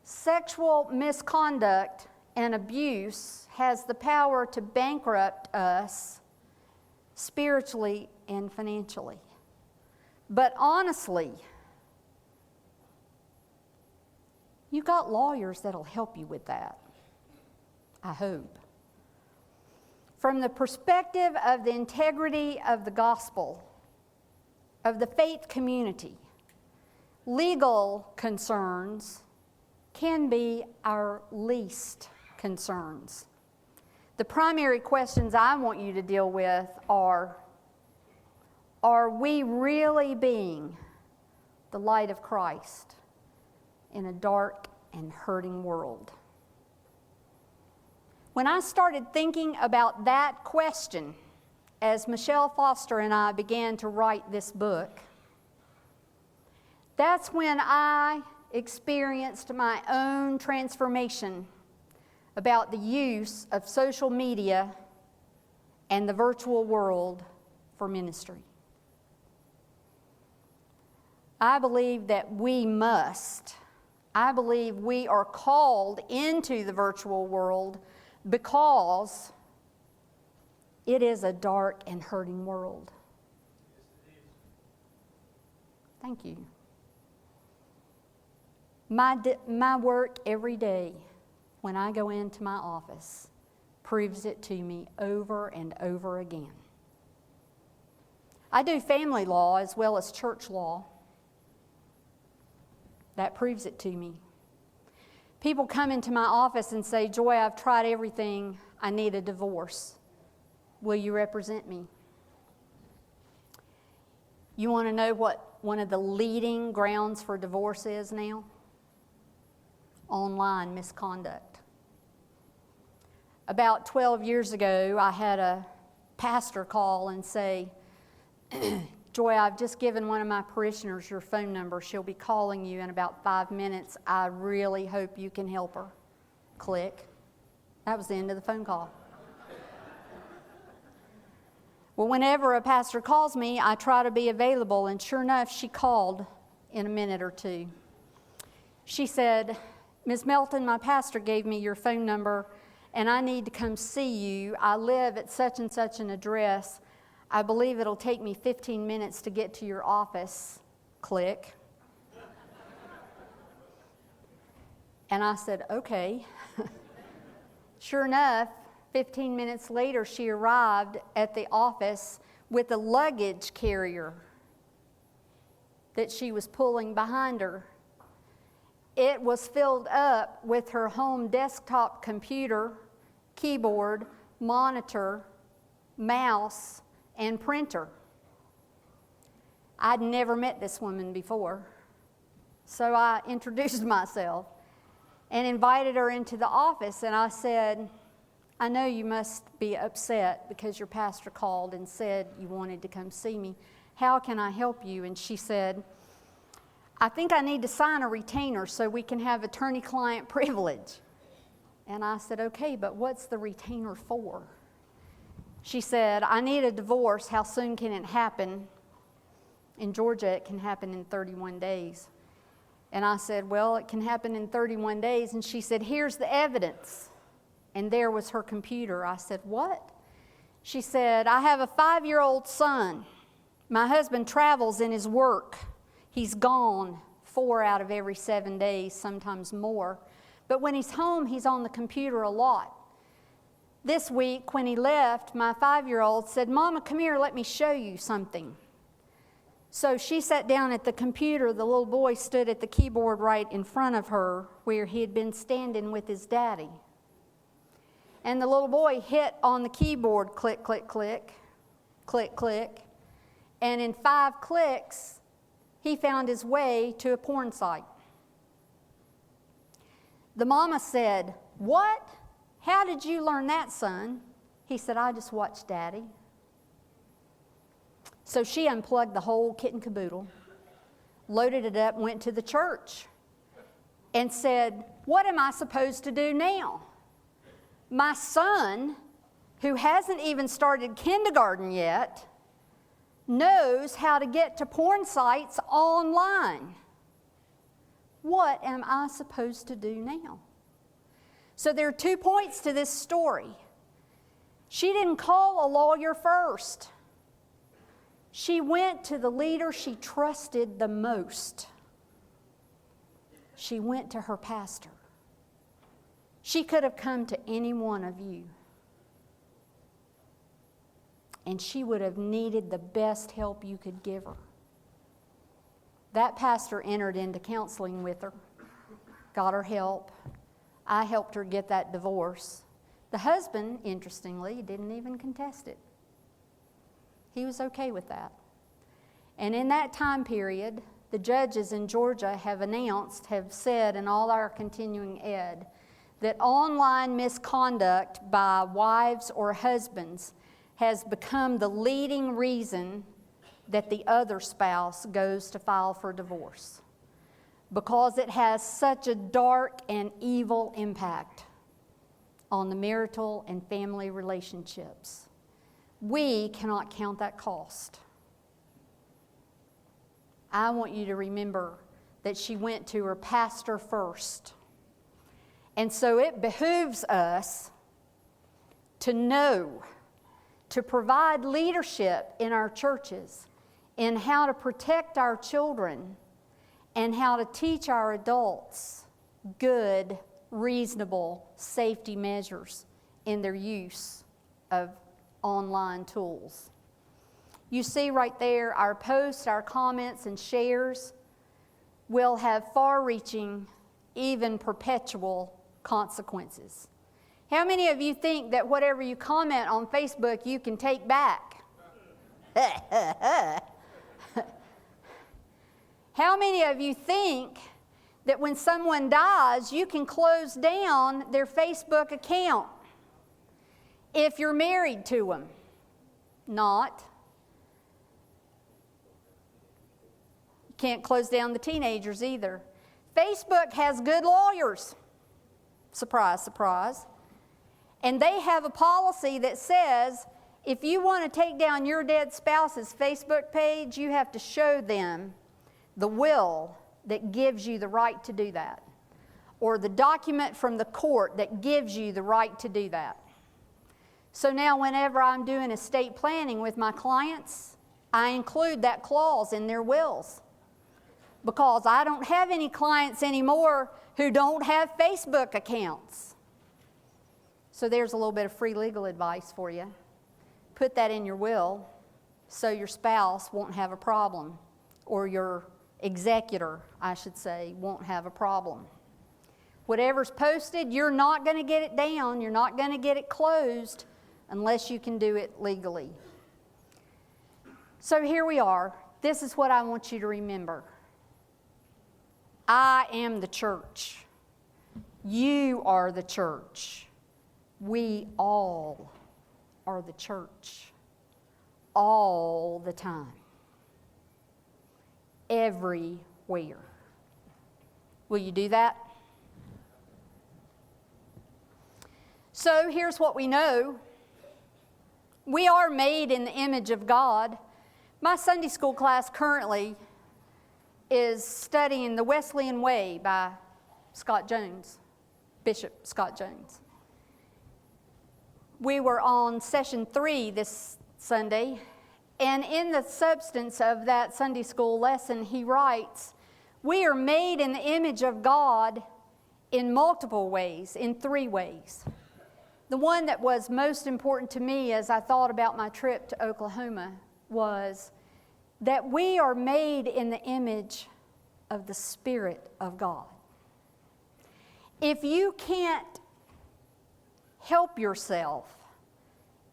[SPEAKER 1] sexual misconduct and abuse has the power to bankrupt us spiritually and financially. But honestly, you got lawyers that'll help you with that, I hope. From the perspective of the integrity of the gospel, of the faith community, legal concerns can be our least concerns. The primary questions I want you to deal with are we really being the light of Christ in a dark and hurting world? When I started thinking about that question, as Michelle Foster and I began to write this book, that's when I experienced my own transformation about the use of social media and the virtual world for ministry. I believe that I believe we are called into the virtual world because it is a dark and hurting world. Thank you. My work every day when I go into my office proves it to me over and over again. I do family law as well as church law. That proves it to me. People come into my office and say, "Joy, I've tried everything. I need a divorce. Will you represent me?" You want to know what one of the leading grounds for divorce is now? Online misconduct. About 12 years ago, I had a pastor call and say, "Joy, I've just given one of my parishioners your phone number. She'll be calling you in about 5 minutes. I really hope you can help her." Click. That was the end of the phone call. Well, whenever a pastor calls me, I try to be available, and sure enough, she called in a minute or two. She said, "Ms. Melton, my pastor gave me your phone number, and I need to come see you. I live at such and such an address. I believe it'll take me 15 minutes to get to your office." Click. And I said, "Okay." Sure enough, 15 minutes later, she arrived at the office with a luggage carrier that she was pulling behind her. It was filled up with her home desktop computer, keyboard, monitor, mouse, and printer. I'd never met this woman before, so I introduced myself and invited her into the office, and I said, "I know you must be upset because your pastor called and said you wanted to come see me. How can I help you?" And she said, "I think I need to sign a retainer so we can have attorney-client privilege." And I said, "Okay, but what's the retainer for?" She said, "I need a divorce. How soon can it happen?" In Georgia, it can happen in 31 days. And I said, "Well, it can happen in 31 days. And she said, "Here's the evidence." And there was her computer. I said, "What?" She said, "I have a 5-year-old son. My husband travels in his work. He's gone 4 out of every 7 days, sometimes more. But when he's home, he's on the computer a lot. This week, when he left, my 5-year-old said, 'Mama, come here, let me show you something.' So she sat down at the computer. The little boy stood at the keyboard right in front of her where he had been standing with his daddy. And the little boy hit on the keyboard, click, click, click, click, click. And in 5 clicks, he found his way to a porn site. The mama said, "What? How did you learn that, son?" He said, "I just watched Daddy." So she unplugged the whole kit and caboodle, loaded it up, went to the church, and said, "What am I supposed to do now? My son, who hasn't even started kindergarten yet, knows how to get to porn sites online. What am I supposed to do now?" So there are 2 points to this story. She didn't call a lawyer first. She went to the leader she trusted the most. She went to her pastor. She could have come to any one of you, and she would have needed the best help you could give her. That pastor entered into counseling with her, got her help. I helped her get that divorce. The husband, interestingly, didn't even contest it. He was okay with that. And in that time period, the judges in Georgia have said in all our continuing ed, that online misconduct by wives or husbands has become the leading reason that the other spouse goes to file for divorce, because it has such a dark and evil impact on the marital and family relationships. We cannot count that cost. I want you to remember that she went to her pastor first. And so it behooves us to know, to provide leadership in our churches in how to protect our children and how to teach our adults good, reasonable safety measures in their use of online tools. You see right there, our posts, our comments, and shares will have far-reaching, even perpetual consequences. How many of you think that whatever you comment on Facebook you can take back? How many of you think that when someone dies you can close down their Facebook account if you're married to them? Not. You can't close down the teenagers either. Facebook has good lawyers. Surprise, surprise. And they have a policy that says if you want to take down your dead spouse's Facebook page, you have to show them the will that gives you the right to do that, or the document from the court that gives you the right to do that. So now whenever I'm doing estate planning with my clients, I include that clause in their wills, because I don't have any clients anymore who don't have Facebook accounts. So there's a little bit of free legal advice for you. Put that in your will so your spouse won't have a problem, or your executor, I should say, won't have a problem. Whatever's posted, you're not going to get it down, you're not going to get it closed unless you can do it legally. So here we are. This is what I want you to remember. I am the church. You are the church. We all are the church. All the time. Everywhere. Will you do that? So here's what we know. We are made in the image of God. My Sunday school class currently is studying The Wesleyan Way by Scott Jones, Bishop Scott Jones. We were on session 3 this Sunday, and in the substance of that Sunday school lesson, he writes, we are made in the image of God in multiple ways, in 3 ways. The one that was most important to me as I thought about my trip to Oklahoma was that we are made in the image of the Spirit of God. If you can't help yourself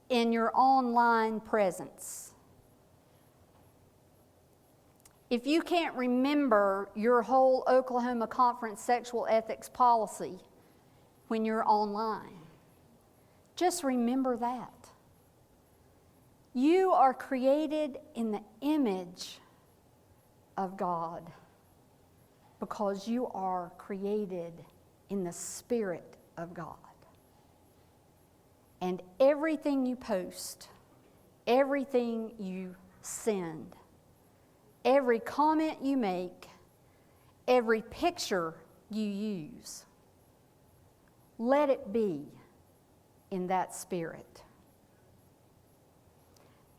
[SPEAKER 1] in your online presence, if you can't remember your whole Oklahoma Conference sexual ethics policy when you're online, just remember that. You are created in the image of God because you are created in the Spirit of God. And everything you post, everything you send, every comment you make, every picture you use, let it be in that spirit.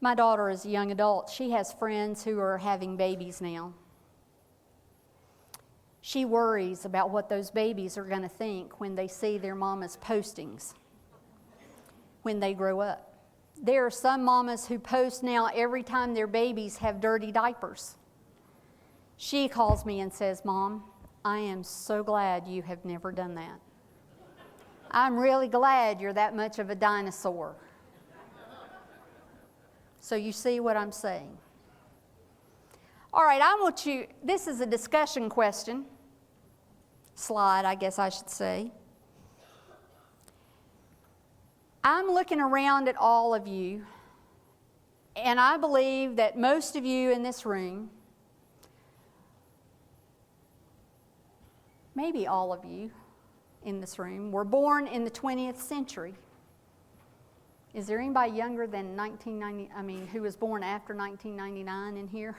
[SPEAKER 1] My daughter is a young adult. She has friends who are having babies now. She worries about what those babies are going to think when they see their mama's postings when they grow up. There are some mamas who post now every time their babies have dirty diapers. She calls me and says, Mom, I am so glad you have never done that. I'm really glad you're that much of a dinosaur. So you see what I'm saying. All right, I want you, this is a discussion question, slide, I guess I should say. I'm looking around at all of you, and I believe that most of you in this room, maybe all of you in this room, were born in the 20th century. Is there anybody younger than who was born after 1999 in here?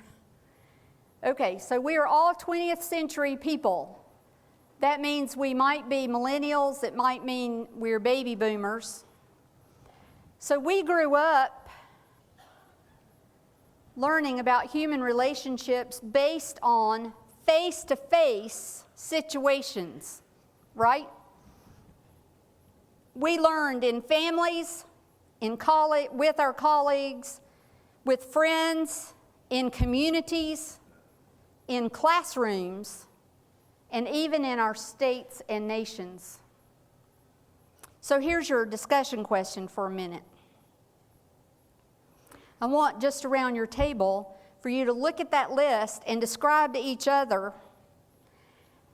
[SPEAKER 1] Okay, so we are all 20th century people. That means we might be millennials. It might mean we're baby boomers. So we grew up learning about human relationships based on face-to-face situations, right? We learned in families, in college, with our colleagues, with friends, in communities, in classrooms, and even in our states and nations. So here's your discussion question for a minute. I want just around your table for you to look at that list and describe to each other,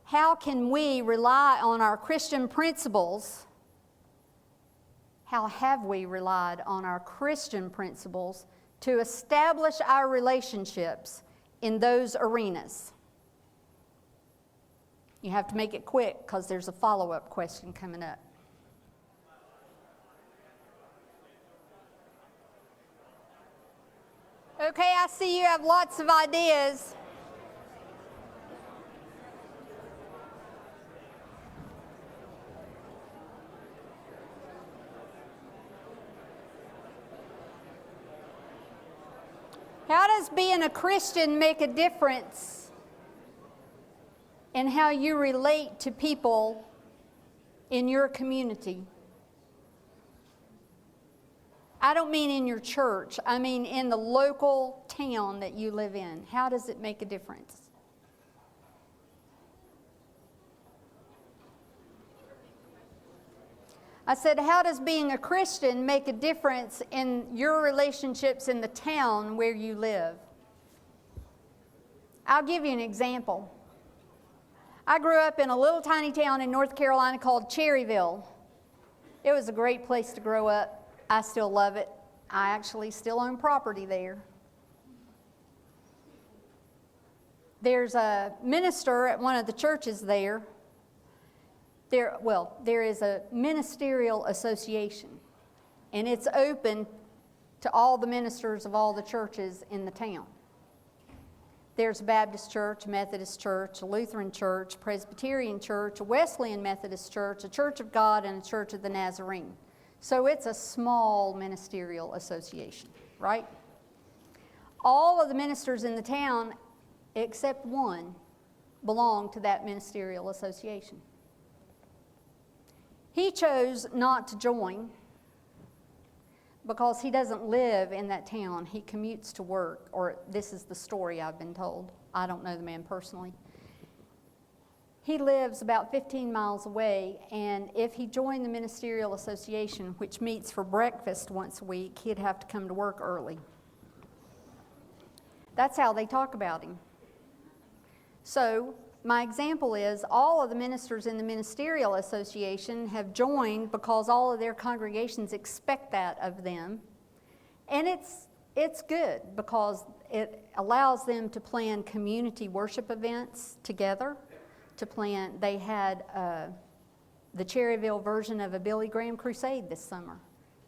[SPEAKER 1] how can we rely on our Christian principles? How have we relied on our Christian principles to establish our relationships in those arenas? You have to make it quick because there's a follow-up question coming up. Okay, I see you have lots of ideas. How does being a Christian make a difference in how you relate to people in your community? I don't mean in your church. I mean in the local town that you live in. How does it make a difference? I said, how does being a Christian make a difference in your relationships in the town where you live? I'll give you an example. I grew up in a little tiny town in North Carolina called Cherryville. It was a great place to grow up. I still love it. I actually still own property there. There's a minister at one of the churches there. There is a ministerial association, and it's open to all the ministers of all the churches in the town. There's a Baptist church, a Methodist church, a Lutheran church, Presbyterian church, a Wesleyan Methodist church, a Church of God, and a Church of the Nazarene. So it's a small ministerial association, right? All of the ministers in the town, except one, belong to that ministerial association. He chose not to join because he doesn't live in that town. He commutes to work, or this is the story I've been told. I don't know the man personally. He lives about 15 miles away, and if he joined the ministerial association, which meets for breakfast once a week, he'd have to come to work early. That's how they talk about him. So my example is all of the ministers in the ministerial association have joined because all of their congregations expect that of them. And it's good because it allows them to plan community worship events together. They had the Cherryville version of a Billy Graham crusade this summer.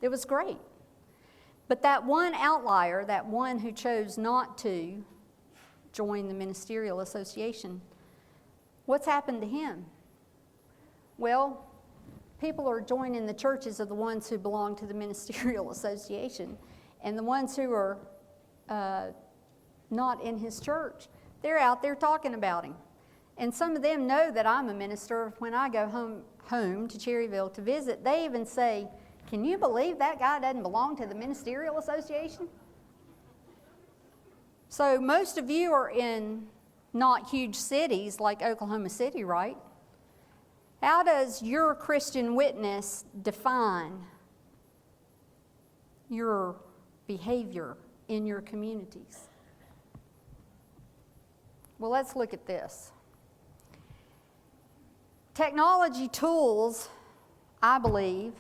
[SPEAKER 1] It was great. But that one outlier, that one who chose not to join the ministerial association, what's happened to him? Well, people are joining the churches of the ones who belong to the ministerial association, and the ones who are not in his church, they're out there talking about him. And some of them know that I'm a minister. When I go home to Cherryville to visit, they even say, "Can you believe that guy doesn't belong to the ministerial association?" So most of you are in not huge cities like Oklahoma City, right? How does your Christian witness define your behavior in your communities? Well, let's look at this. Technology tools, I believe,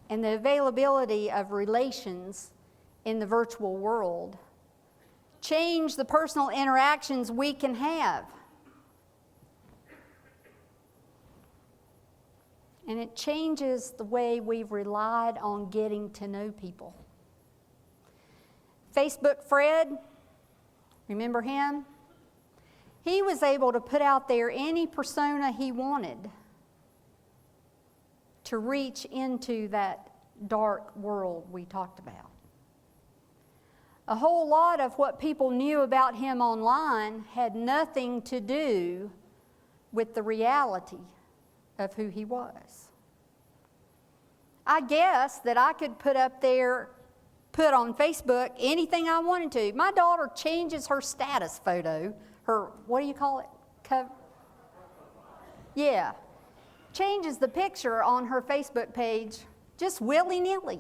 [SPEAKER 1] and the availability of relations in the virtual world change the personal interactions we can have. And it changes the way we've relied on getting to know people. Facebook Fred, remember him? He was able to put out there any persona he wanted to reach into that dark world we talked about. A whole lot of what people knew about him online had nothing to do with the reality of who he was. I guess that I could put on Facebook anything I wanted to. My daughter changes her status photo, her, what do you call it? Cover? Yeah. Changes the picture on her Facebook page just willy-nilly.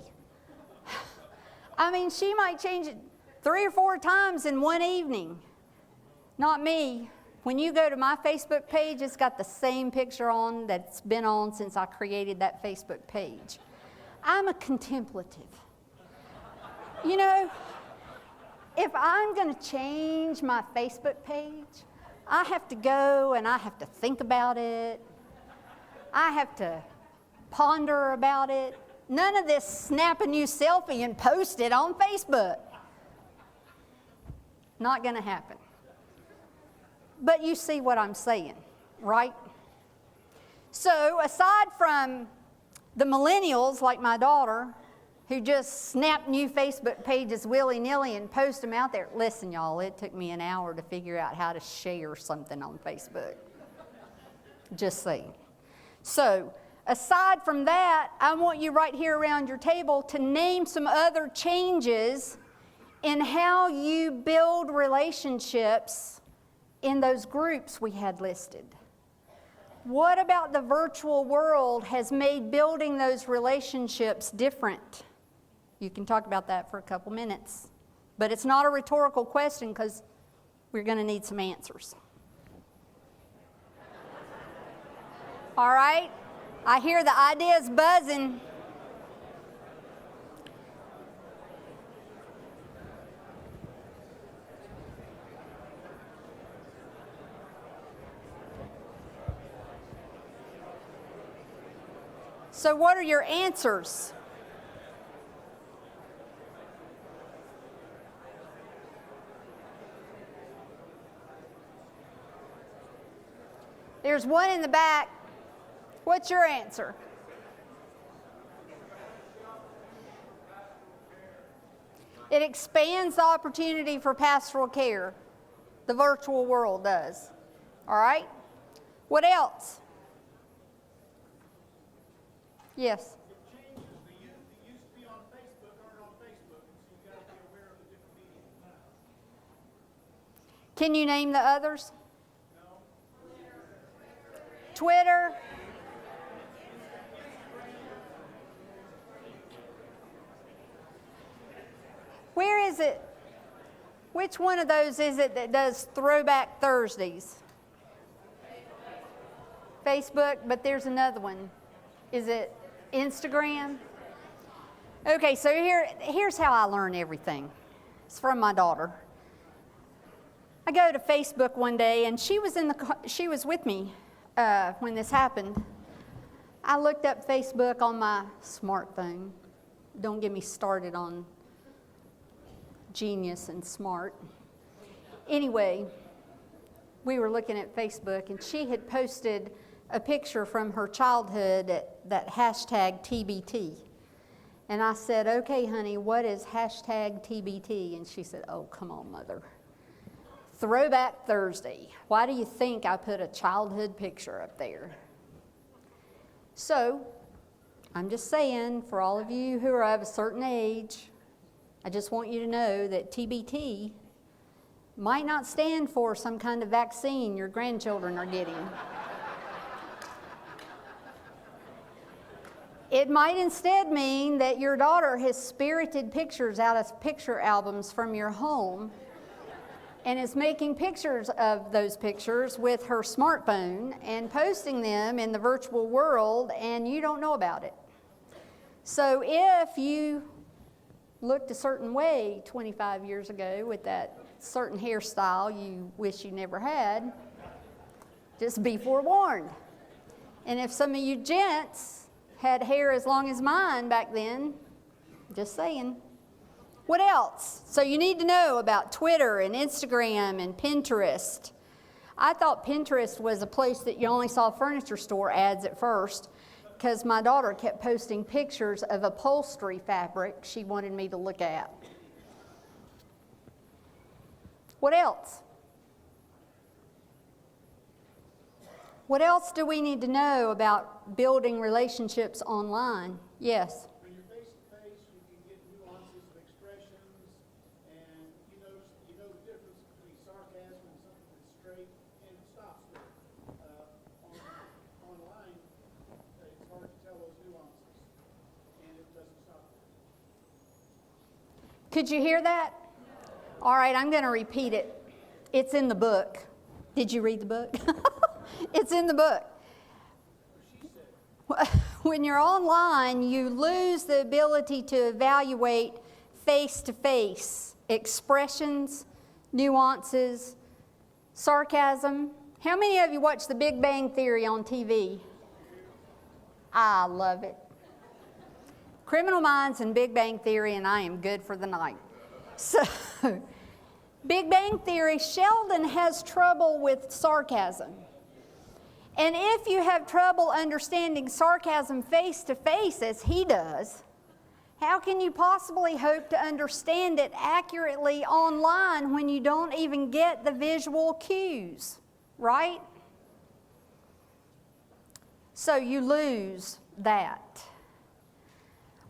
[SPEAKER 1] I mean, she might change it 3 or 4 times in one evening. Not me. When you go to my Facebook page, it's got the same picture on that's been on since I created that Facebook page. I'm a contemplative. You know, if I'm going to change my Facebook page, I have to go and I have to think about it. I have to ponder about it. None of this snap a new selfie and post it on Facebook. Not going to happen. But you see what I'm saying, right? So aside from the millennials like my daughter, who just snap new Facebook pages willy-nilly and post them out there. Listen, y'all, it took me an hour to figure out how to share something on Facebook. Just saying. So, aside from that, I want you right here around your table to name some other changes in how you build relationships in those groups we had listed. What about the virtual world has made building those relationships different? You can talk about that for a couple minutes. But it's not a rhetorical question because we're going to need some answers. All right? I hear the ideas buzzing. So what are your answers? There's one in the back. What's your answer? It expands the opportunity for pastoral care. The virtual world does. All right? What else? Yes?
[SPEAKER 2] It changes the youth that used to be on Facebook aren't on Facebook, so you've got to be aware of the different mediums now.
[SPEAKER 1] Can you name the others?
[SPEAKER 2] No.
[SPEAKER 1] Twitter. Where is it? Which one of those is it that does Throwback Thursdays? Facebook, but there's another one. Is it Instagram? Okay, so here's how I learn everything. It's from my daughter. I go to Facebook one day, and she was with me when this happened. I looked up Facebook on my smartphone. Don't get me started on genius and smart. Anyway, we were looking at Facebook, and she had posted a picture from her childhood, that hashtag TBT. And I said, okay, honey, what is hashtag TBT? And she said, oh, come on, Mother. Throwback Thursday. Why do you think I put a childhood picture up there? So, I'm just saying, for all of you who are of a certain age, I just want you to know that TBT might not stand for some kind of vaccine your grandchildren are getting. It might instead mean that your daughter has spirited pictures out of picture albums from your home and is making pictures of those pictures with her smartphone and posting them in the virtual world, and you don't know about it. So if you looked a certain way 25 years ago with that certain hairstyle you wish you never had, just be forewarned. And if some of you gents had hair as long as mine back then, just saying. What else? So you need to know about Twitter and Instagram and Pinterest. I thought Pinterest was a place that you only saw furniture store ads at first, because my daughter kept posting pictures of upholstery fabric she wanted me to look at. What else? What else do we need to know about building relationships online? Yes?
[SPEAKER 2] When you're face to face, you can get nuances of expressions, and you know the difference between sarcasm and something that's straight and it stops there. Online, it's hard to tell those nuances, and it doesn't stop there.
[SPEAKER 1] Could you hear that? All right, I'm going to repeat it. It's in the book. Did you read the book? It's in the book. When you're online, you lose the ability to evaluate face-to-face expressions, nuances, sarcasm. How many of you watch The Big Bang Theory on TV? I love it. Criminal Minds and Big Bang Theory, and I am good for the night. So, Big Bang Theory, Sheldon has trouble with sarcasm. And if you have trouble understanding sarcasm face to face as he does, how can you possibly hope to understand it accurately online when you don't even get the visual cues, right? So you lose that.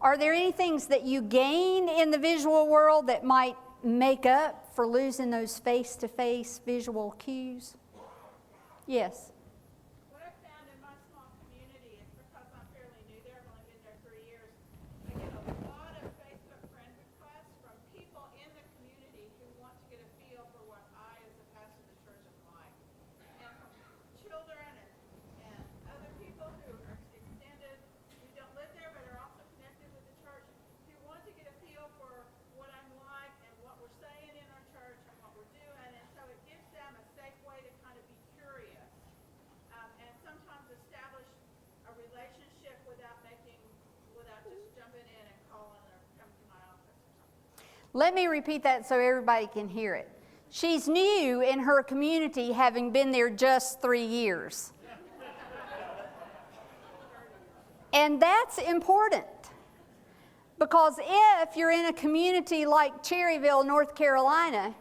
[SPEAKER 1] Are there any things that you gain in the visual world that might make up for losing those face-to-face visual cues? Yes.
[SPEAKER 3] What I've found in my small community is because I'm fairly new there, I've only been there 3 years, I get a lot of Facebook friend requests from people in the community who want to get a feel for what I, as a pastor of the church, am like. And from children and other people who are extended, who don't live there but are also connected with the church, who want to get a feel for what I'm like and what we're saying in our church and what we're doing. And so it gives them a safe way to kind of be curious. And sometimes establish a relationship without just jumping in and calling or coming to my office or something.
[SPEAKER 1] Let me repeat that so everybody can hear it. She's new in her community, having been there just 3 years. And that's important. Because if you're in a community like Cherryville, North Carolina,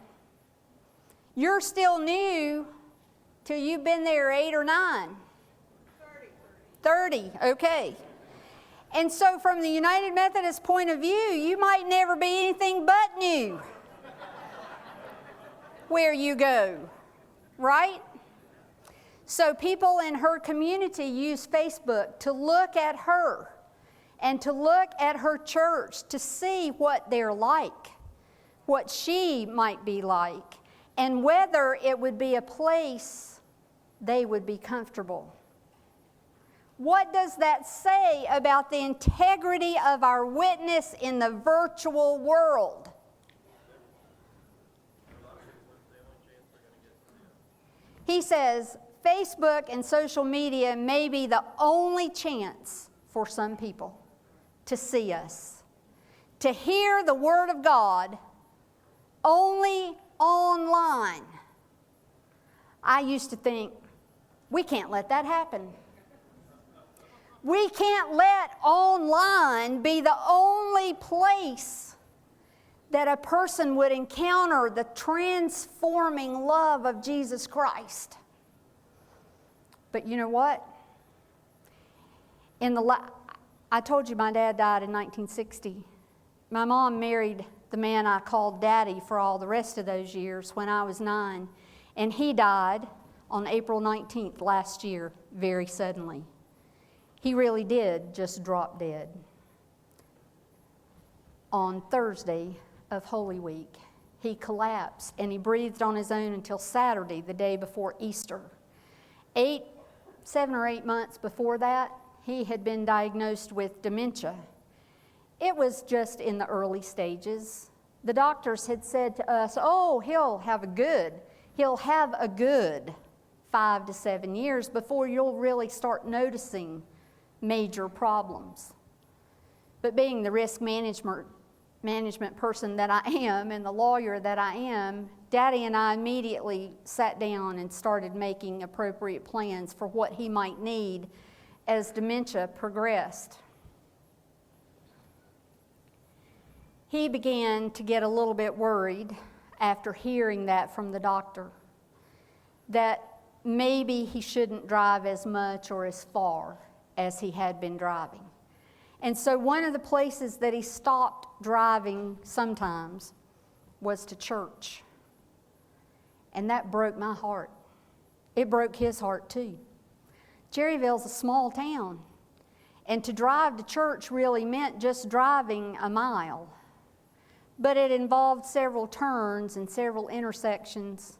[SPEAKER 1] you're still new till you've been there 8 or 9. 30, okay. And so from the United Methodist point of view, you might never be anything but new where you go, right? So people in her community use Facebook to look at her and to look at her church to see what they're like, what she might be like, and whether it would be a place they would be comfortable. What does that say about the integrity of our witness in the virtual world? He says, Facebook and social media may be the only chance for some people to see us, to hear the Word of God only online. I used to think, we can't let that happen. We can't let online be the only place that a person would encounter the transforming love of Jesus Christ. But you know what? I told you my dad died in 1960. My mom married the man I called Daddy for all the rest of those years when I was 9. And he died on April 19th last year, very suddenly. He really did just drop dead. On Thursday of Holy Week, he collapsed and he breathed on his own until Saturday, the day before Easter. 7 or 8 months before that, he had been diagnosed with dementia. It was just in the early stages. The doctors had said to us, oh, he'll have a good 5 to 7 years before you'll really start noticing major problems. But being the risk management person that I am and the lawyer that I am, Daddy and I immediately sat down and started making appropriate plans for what he might need as dementia progressed. He began to get a little bit worried after hearing that from the doctor, that maybe he shouldn't drive as much or as far as he had been driving. And so one of the places that he stopped driving sometimes was to church. And that broke my heart. It broke his heart too. Jerryville's a small town, and to drive to church really meant just driving a mile. But it involved several turns and several intersections,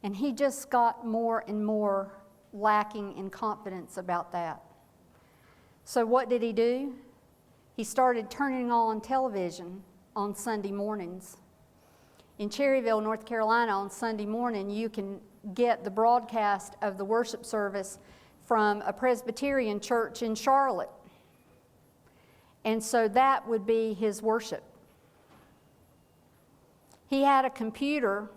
[SPEAKER 1] and he just got more and more lacking in confidence about that. So what did he do? He started turning on television on Sunday mornings. In Cherryville, North Carolina, on Sunday morning, you can get the broadcast of the worship service from a Presbyterian church in Charlotte. And so that would be his worship. He had a computer,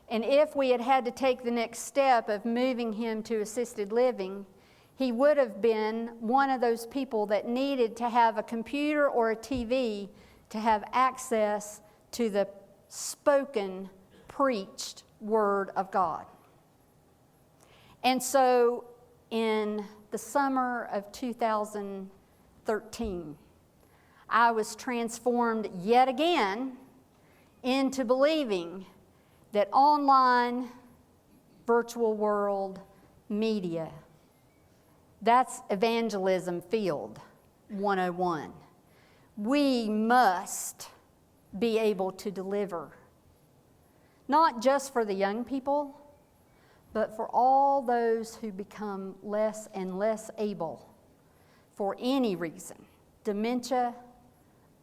[SPEAKER 1] and if we had had to take the next step of moving him to assisted living, he would have been one of those people that needed to have a computer or a TV to have access to the spoken, preached Word of God. And so in the summer of 2013, I was transformed yet again into believing that online, virtual world, media, that's evangelism field 101. We must be able to deliver, not just for the young people, but for all those who become less and less able for any reason, dementia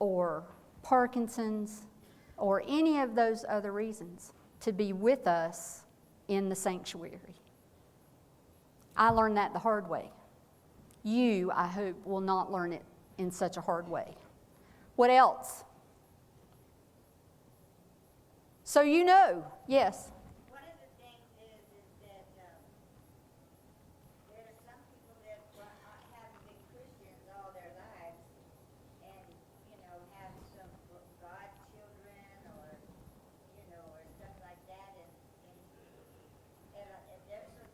[SPEAKER 1] or Parkinson's or any of those other reasons, to be with us in the sanctuary. I learned that the hard way. You, I hope, will not learn it in such a hard way. What else? So you know, yes.
[SPEAKER 4] One of the things is that there are some people that haven't been Christians all their lives, and have some godchildren or or stuff like that, and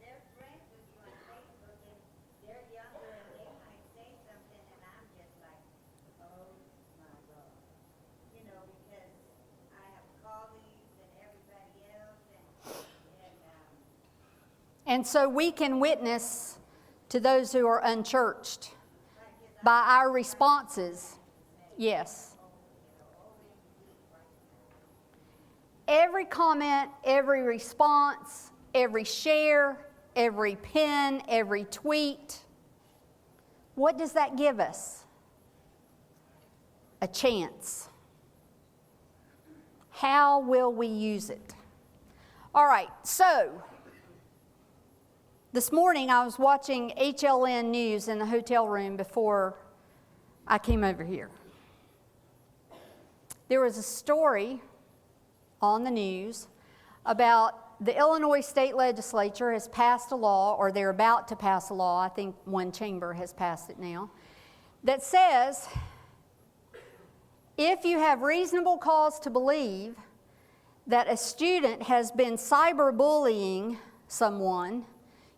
[SPEAKER 4] they're friends with you on Facebook, and they're younger and they might say something, and I'm just like, oh my God, because I have colleagues and everybody else,
[SPEAKER 1] And so we can witness to those who are unchurched by our responses. Yes. Every comment, every response, every share, every pin, every tweet, what does that give us? A chance. How will we use it? All right, so this morning I was watching HLN News in the hotel room before I came over here. There was a story on the news about the Illinois State Legislature has passed a law, or they're about to pass a law, I think one chamber has passed it now, that says if you have reasonable cause to believe that a student has been cyberbullying someone,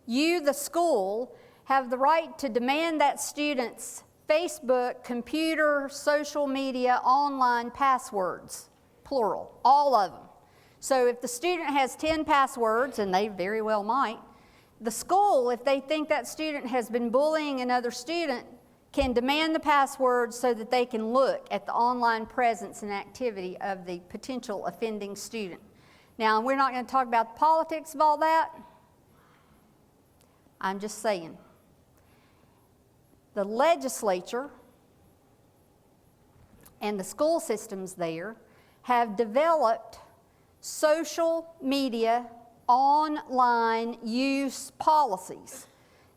[SPEAKER 1] you, the school, have the right to demand that student's Facebook, computer, social media, online passwords, plural, all of them. So if the student has 10 passwords, and they very well might, the school, if they think that student has been bullying another student, can demand the passwords so that they can look at the online presence and activity of the potential offending student. Now, we're not going to talk about the politics of all that. I'm just saying. The legislature and the school systems there have developed social media online use policies.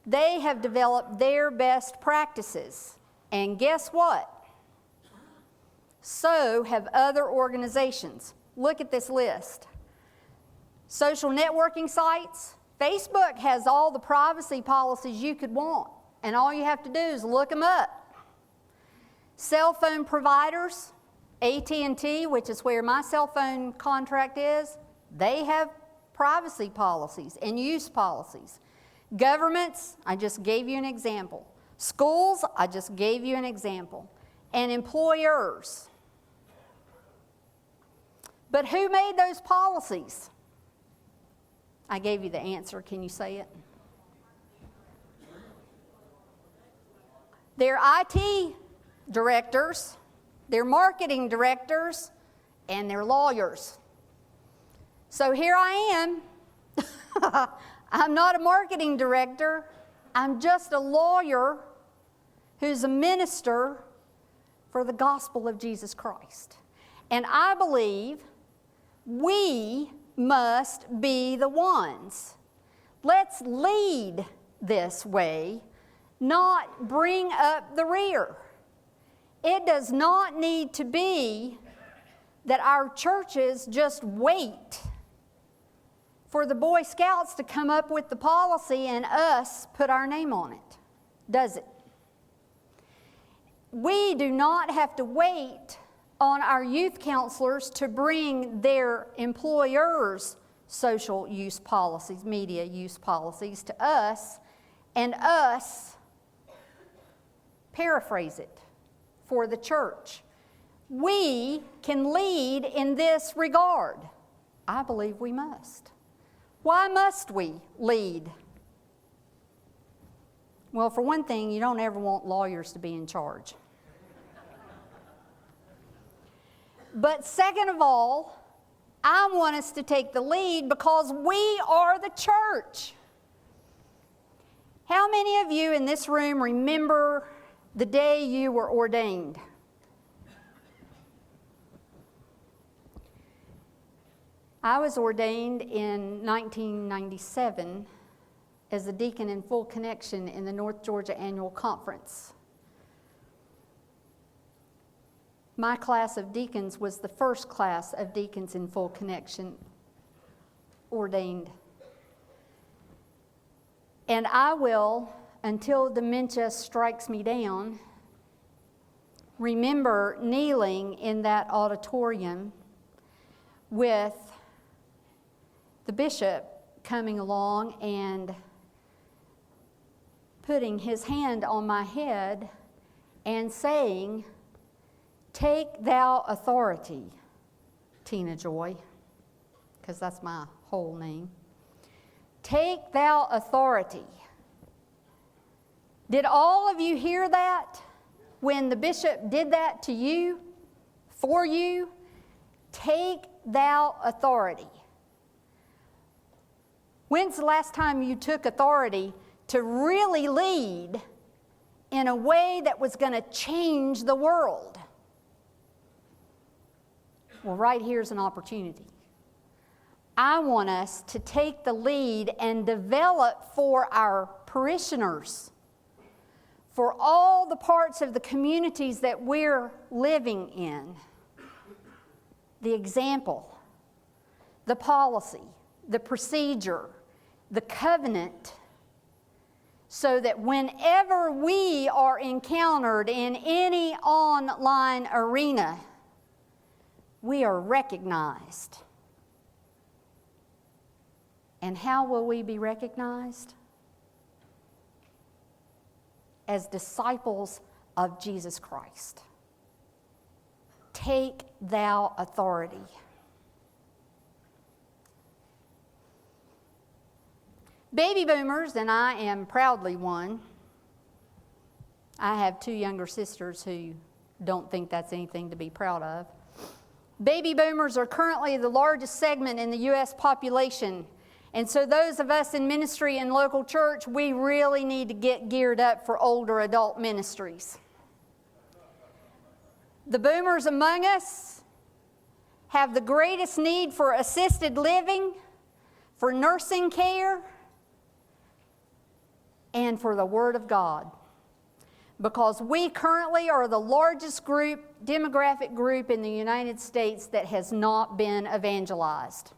[SPEAKER 1] They have developed their best practices. And guess what? So have other organizations. Look at this list. Social networking sites. Facebook has all the privacy policies you could want, and all you have to do is look them up. Cell phone providers, AT&T, which is where my cell phone contract is, they have privacy policies and use policies. Governments, I just gave you an example. Schools, I just gave you an example. And employers. But who made those policies? I gave you the answer. Can you say it? They're IT directors, they're marketing directors, and they're lawyers. So here I am. I'm not a marketing director. I'm just a lawyer who's a minister for the gospel of Jesus Christ. And I believe we must be the ones. Let's lead this way, not bring up the rear. It does not need to be that our churches just wait for the Boy Scouts to come up with the policy and us put our name on it, does it? We do not have to wait on our youth counselors to bring their employers' social use policies, media use policies to us, and us paraphrase it for the church. We can lead in this regard. I believe we must. Why must we lead? Well, for one thing, you don't ever want lawyers to be in charge. But second of all, I want us to take the lead because we are the church. How many of you in this room remember the day you were ordained? I was ordained in 1997 as a deacon in full connection in the North Georgia Annual Conference. My class of deacons was the first class of deacons in full connection ordained. And I will, until dementia strikes me down, remember kneeling in that auditorium with the bishop coming along and putting his hand on my head and saying, "Take thou authority, Tina Joy," because that's my whole name. Take thou authority. Did all of you hear that when the bishop did that to you, for you? Take thou authority. When's the last time you took authority to really lead in a way that was going to change the world? Well, right here's an opportunity. I want us to take the lead and develop for our parishioners, for all the parts of the communities that we're living in, the example, the policy, the procedure, the covenant, so that whenever we are encountered in any online arena, we are recognized. And how will we be recognized? As disciples of Jesus Christ. Take thou authority. Baby boomers, and I am proudly one. I have two younger sisters who don't think that's anything to be proud of. Baby boomers are currently the largest segment in the U.S. population. And so those of us in ministry and local church, we really need to get geared up for older adult ministries. The boomers among us have the greatest need for assisted living, for nursing care, and for the Word of God. Because we currently are the largest demographic group in the United States that has not been evangelized.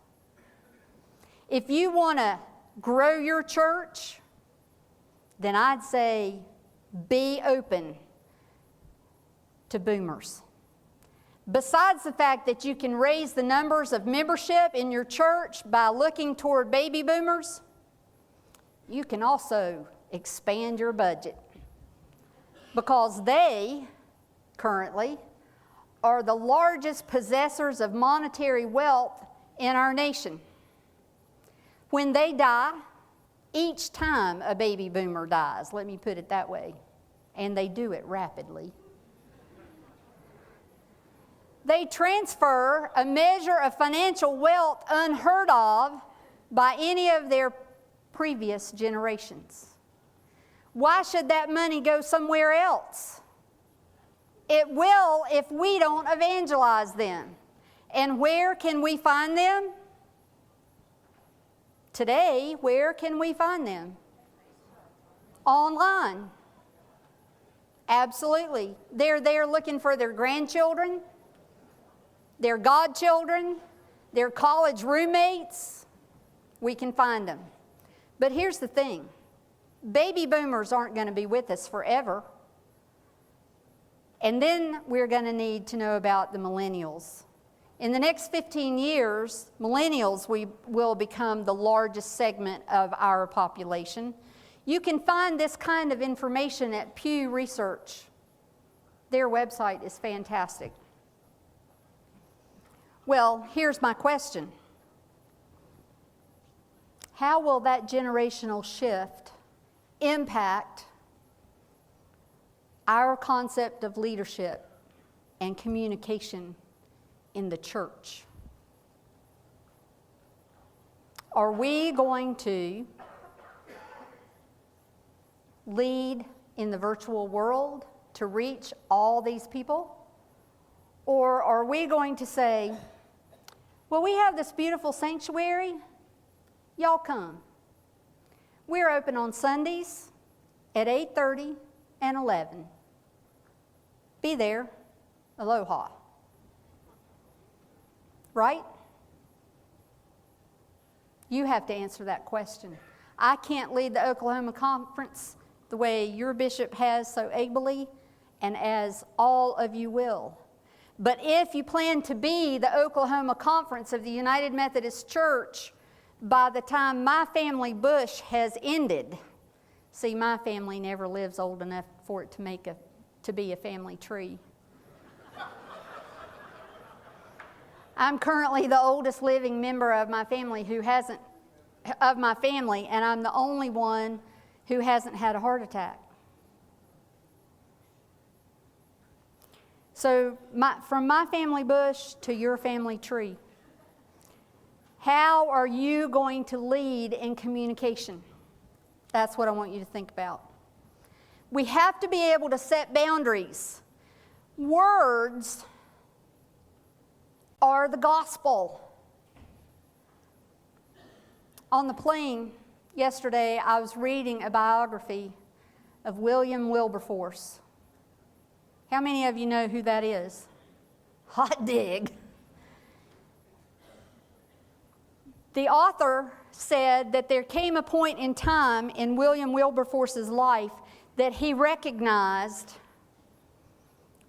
[SPEAKER 1] If you want to grow your church, then I'd say be open to boomers. Besides the fact that you can raise the numbers of membership in your church by looking toward baby boomers, you can also expand your budget, because they currently are the largest possessors of monetary wealth in our nation. When they die, each time a baby boomer dies, let me put it that way, and they do it rapidly, they transfer a measure of financial wealth unheard of by any of their previous generations. Why should that money go somewhere else? It will if we don't evangelize them. And where can we find them? Today, where can we find them? Online. Absolutely. They're there looking for their grandchildren, their godchildren, their college roommates. We can find them. But here's the thing. Baby boomers aren't going to be with us forever. And then we're going to need to know about the millennials. In the next 15 years, millennials will become the largest segment of our population. You can find this kind of information at Pew Research. Their website is fantastic. Well, here's my question. How will that generational shift impact our concept of leadership and communication in the church? Are we going to lead in the virtual world to reach all these people? Or are we going to say, well, we have this beautiful sanctuary, y'all come. We're open on Sundays at 8:30 and 11. Be there. Aloha. Right? You have to answer that question. I can't lead the Oklahoma Conference the way your bishop has so ably, and as all of you will. But if you plan to be the Oklahoma Conference of the United Methodist Church by the time my family bush has ended, see, my family never lives old enough for it to be a family tree. I'm currently the oldest living member of my family and I'm the only one who hasn't had a heart attack. So from my family bush to your family tree, how are you going to lead in communication? That's what I want you to think about. We have to be able to set boundaries. Words are the gospel. On the plane yesterday, I was reading a biography of William Wilberforce. How many of you know who that is? Hot dig. The author said that there came a point in time in William Wilberforce's life that he recognized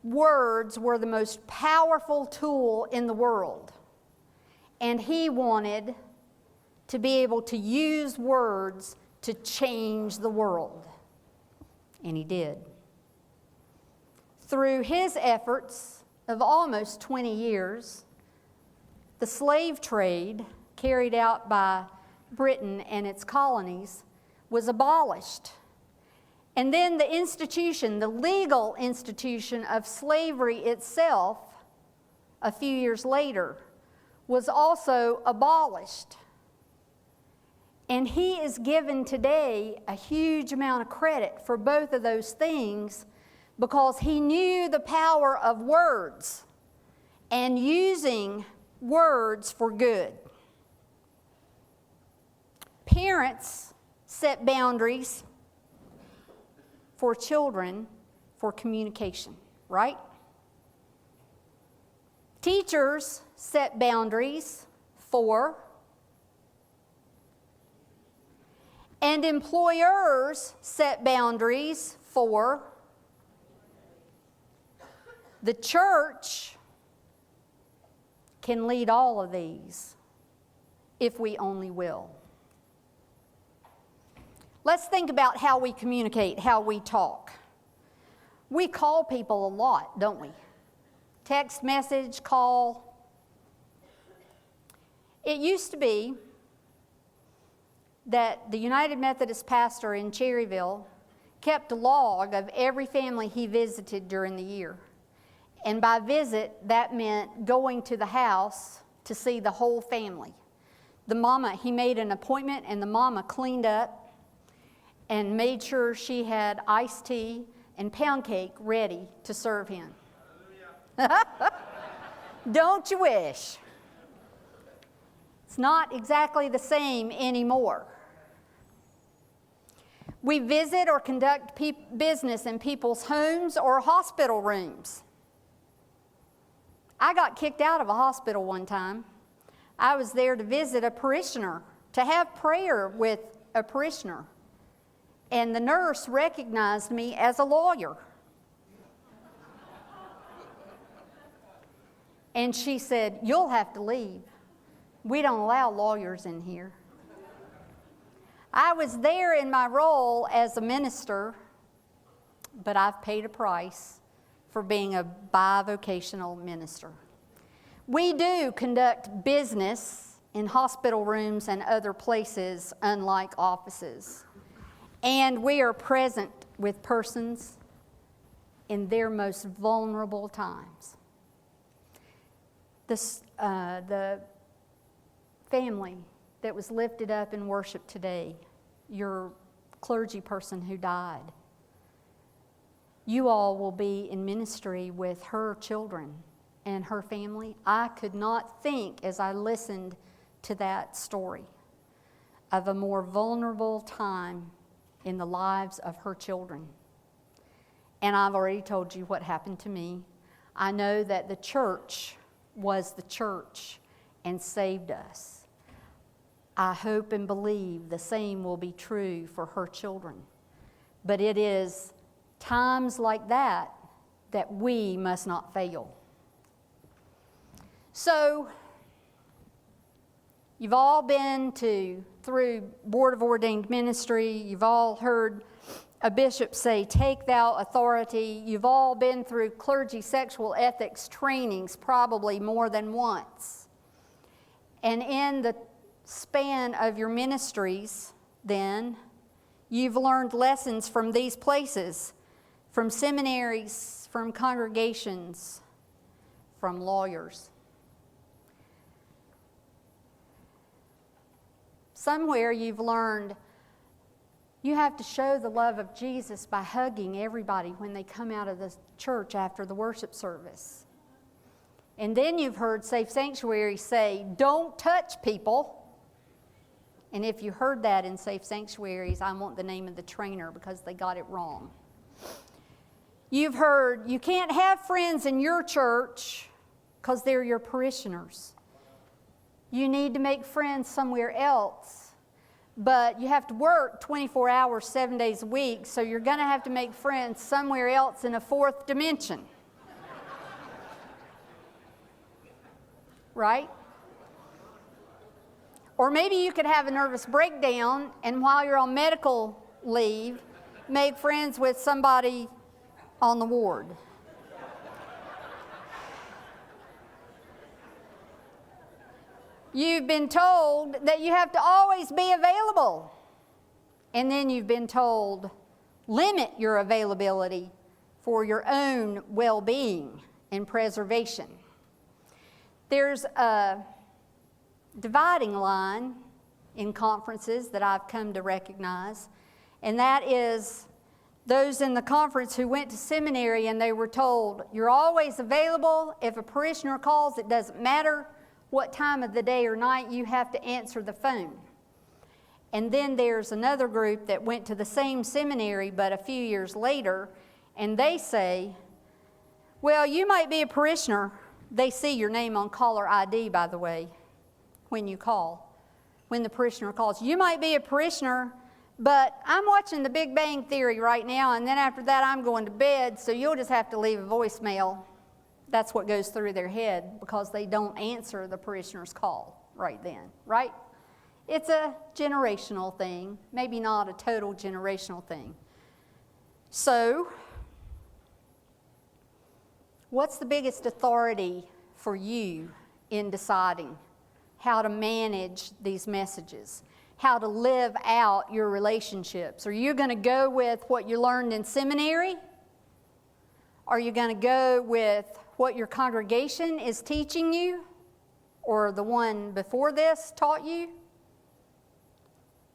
[SPEAKER 1] words were the most powerful tool in the world. And he wanted to be able to use words to change the world. And he did. Through his efforts of almost 20 years, the slave trade carried out by Britain and its colonies was abolished. And then the institution, the legal institution of slavery itself, a few years later, was also abolished. And he is given today a huge amount of credit for both of those things because he knew the power of words and using words for good. Parents set boundaries for children for communication, right? Teachers set boundaries for, and employers set boundaries for. The church can lead all of these if we only will. Let's think about how we communicate, how we talk. We call people a lot, don't we? Text message, call. It used to be that the United Methodist pastor in Cherryville kept a log of every family he visited during the year. And by visit, that meant going to the house to see the whole family. The mama, he made an appointment, and the mama cleaned up and made sure she had iced tea and pound cake ready to serve him. Don't you wish? It's not exactly the same anymore. We visit or conduct business in people's homes or hospital rooms. I got kicked out of a hospital one time. I was there to visit a parishioner, to have prayer with a parishioner. And the nurse recognized me as a lawyer. And she said, "You'll have to leave. We don't allow lawyers in here." I was there in my role as a minister, but I've paid a price for being a bivocational minister. We do conduct business in hospital rooms and other places, unlike offices. And we are present with persons in their most vulnerable times. The family that was lifted up in worship today, your clergy person who died, you all will be in ministry with her children and her family. I could not think, as I listened to that story, of a more vulnerable time in the lives of her children. And I've already told you what happened to me. I know that the church was the church and saved us. I hope and believe the same will be true for her children. But it is times like that that we must not fail. So, you've all been through Board of Ordained Ministry. You've all heard a bishop say, "Take thou authority." You've all been through clergy sexual ethics trainings probably more than once. And in the span of your ministries, then, you've learned lessons from these places, from seminaries, from congregations, from lawyers. Somewhere you've learned you have to show the love of Jesus by hugging everybody when they come out of the church after the worship service. And then you've heard Safe Sanctuaries say, "Don't touch people." And if you heard that in Safe Sanctuaries, I want the name of the trainer because they got it wrong. You've heard you can't have friends in your church because they're your parishioners. You need to make friends somewhere else. But you have to work 24 hours, 7 days a week, so you're going to have to make friends somewhere else in a fourth dimension. Right? Or maybe you could have a nervous breakdown, and while you're on medical leave, make friends with somebody on the ward. You've been told that you have to always be available. And then you've been told, limit your availability for your own well-being and preservation. There's a dividing line in conferences that I've come to recognize, and that is those in the conference who went to seminary and they were told, you're always available. If a parishioner calls, it doesn't matter what time of the day or night, you have to answer the phone. And then there's another group that went to the same seminary but a few years later, and they say, well, you might be a parishioner. They see your name on caller ID, by the way, when you call, when the parishioner calls. You might be a parishioner, but I'm watching The Big Bang Theory right now, and then after that I'm going to bed, so you'll just have to leave a voicemail. That's what goes through their head because they don't answer the parishioner's call right then, right? It's a generational thing, maybe not a total generational thing. So, what's the biggest authority for you in deciding how to manage these messages, how to live out your relationships? Are you going to go with what you learned in seminary? Are you going to go with what your congregation is teaching you, or the one before this taught you?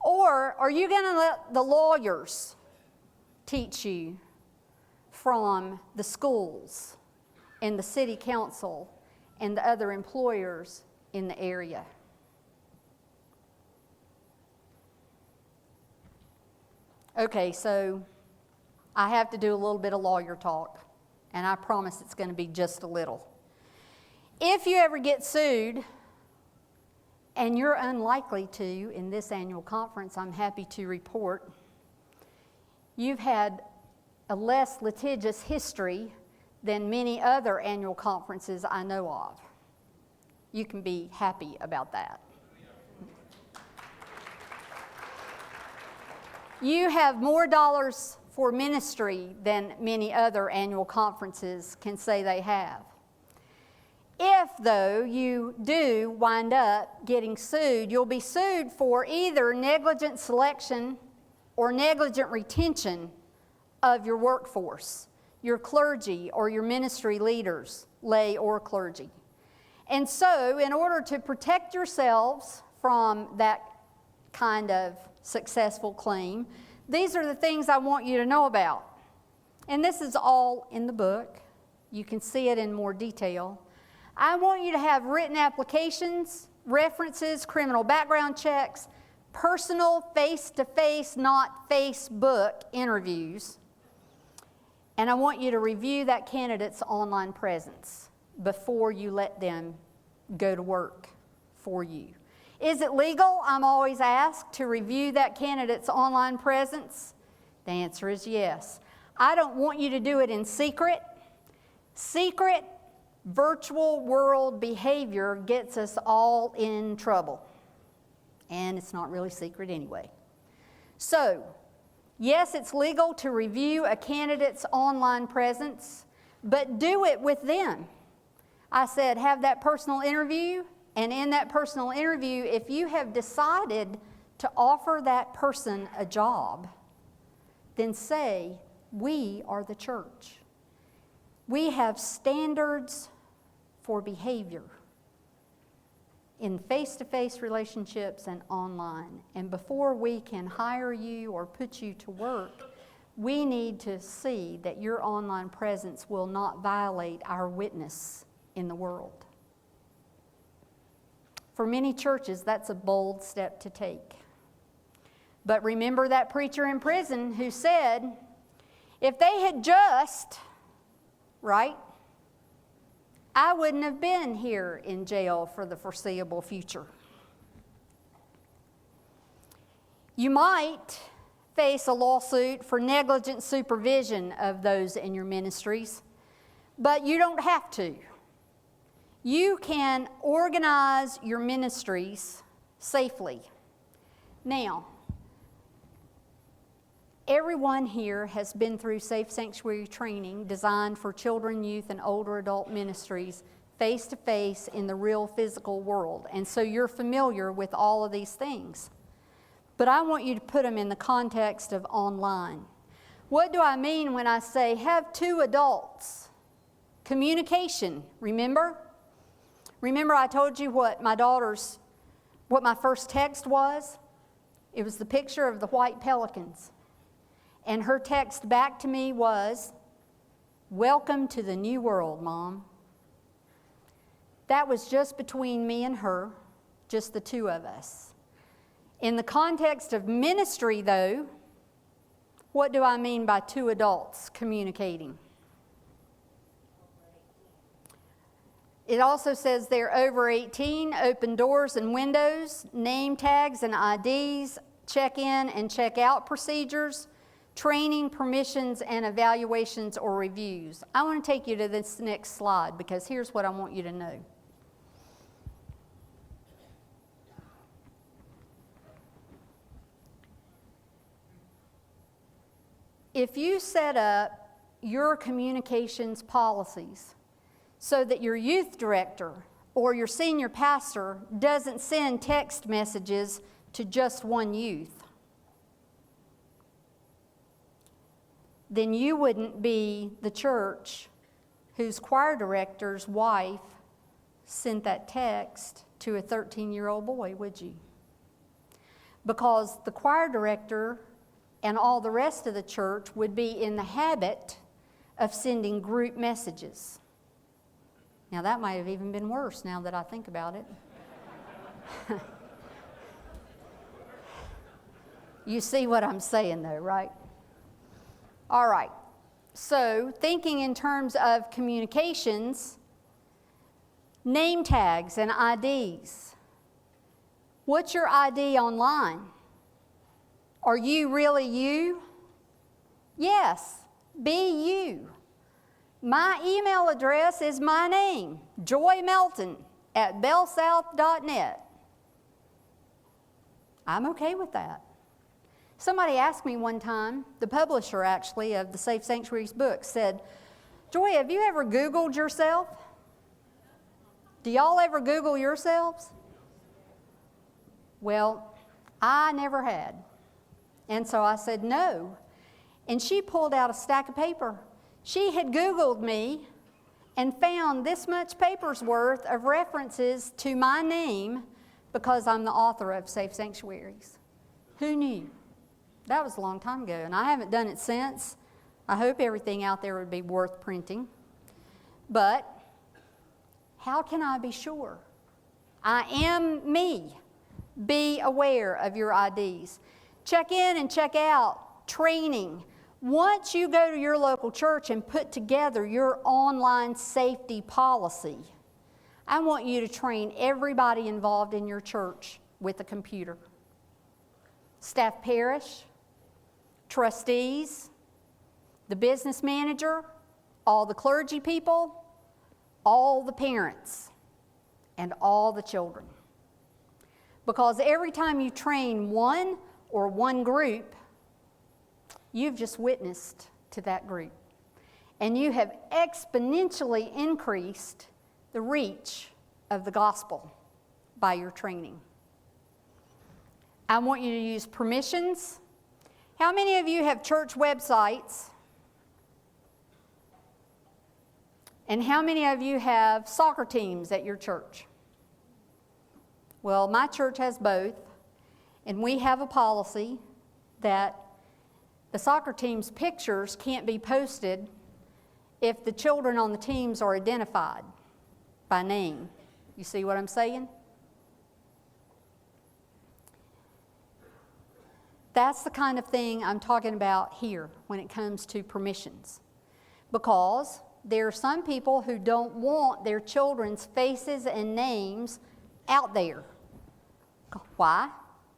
[SPEAKER 1] Or are you going to let the lawyers teach you from the schools and the city council and the other employers in the area? Okay, so I have to do a little bit of lawyer talk, and I promise it's going to be just a little. If you ever get sued, and you're unlikely to in this annual conference, I'm happy to report, you've had a less litigious history than many other annual conferences I know of. You can be happy about that. You have more dollars for ministry than many other annual conferences can say they have. If, though, you do wind up getting sued, you'll be sued for either negligent selection or negligent retention of your workforce, your clergy or your ministry leaders, lay or clergy. And so, in order to protect yourselves from that kind of successful claim, these are the things I want you to know about. And this is all in the book. You can see it in more detail. I want you to have written applications, references, criminal background checks, personal face-to-face, not Facebook interviews. And I want you to review that candidate's online presence before you let them go to work for you. Is it legal, I'm always asked, to review that candidate's online presence? The answer is yes. I don't want you to do it in secret. Secret virtual world behavior gets us all in trouble. And it's not really secret anyway. So, yes, it's legal to review a candidate's online presence, but do it with them. I said, have that personal interview, and in that personal interview, if you have decided to offer that person a job, then say, we are the church. We have standards for behavior in face-to-face relationships and online. And before we can hire you or put you to work, we need to see that your online presence will not violate our witness in the world. For many churches, that's a bold step to take. But remember that preacher in prison who said, if they had just, right, I wouldn't have been here in jail for the foreseeable future. You might face a lawsuit for negligent supervision of those in your ministries, but you don't have to. You can organize your ministries safely. Now, everyone here has been through Safe Sanctuary training designed for children, youth, and older adult ministries face-to-face in the real physical world. And so you're familiar with all of these things. But I want you to put them in the context of online. What do I mean when I say have two adults? Communication, remember? Remember I told you what my first text was? It was the picture of the white pelicans. And her text back to me was, "Welcome to the new world, Mom." That was just between me and her, just the two of us. In the context of ministry, though, what do I mean by two adults communicating? It also says they're over 18, open doors and windows, name tags and IDs, check-in and check-out procedures, training, permissions, and evaluations or reviews. I want to take you to this next slide because here's what I want you to know. If you set up your communications policies so that your youth director or your senior pastor doesn't send text messages to just one youth, then you wouldn't be the church whose choir director's wife sent that text to a 13-year-old boy, would you? Because the choir director and all the rest of the church would be in the habit of sending group messages. Now, that might have even been worse now that I think about it. You see what I'm saying, though, right? All right. So, thinking in terms of communications, name tags and IDs. What's your ID online? Are you really you? Yes, be you. My email address is my name, joymelton@bellsouth.net. I'm okay with that. Somebody asked me one time, the publisher actually of the Safe Sanctuaries book said, "Joy, have you ever Googled yourself? Do y'all ever Google yourselves?" Well, I never had. And so I said, "No." And she pulled out a stack of paper. She had Googled me and found this much paper's worth of references to my name because I'm the author of Safe Sanctuaries. Who knew? That was a long time ago, and I haven't done it since. I hope everything out there would be worth printing. But how can I be sure? I am me. Be aware of your IDs. Check in and check out, training. Once you go to your local church and put together your online safety policy, I want you to train everybody involved in your church with a computer. Staff parish, trustees, the business manager, all the clergy people, all the parents, and all the children. Because every time you train one or one group, you've just witnessed to that group. And you have exponentially increased the reach of the gospel by your training. I want you to use permissions. How many of you have church websites? And how many of you have soccer teams at your church? Well, my church has both. And we have a policy that the soccer team's pictures can't be posted if the children on the teams are identified by name. You see what I'm saying? That's the kind of thing I'm talking about here when it comes to permissions. Because there are some people who don't want their children's faces and names out there. Why?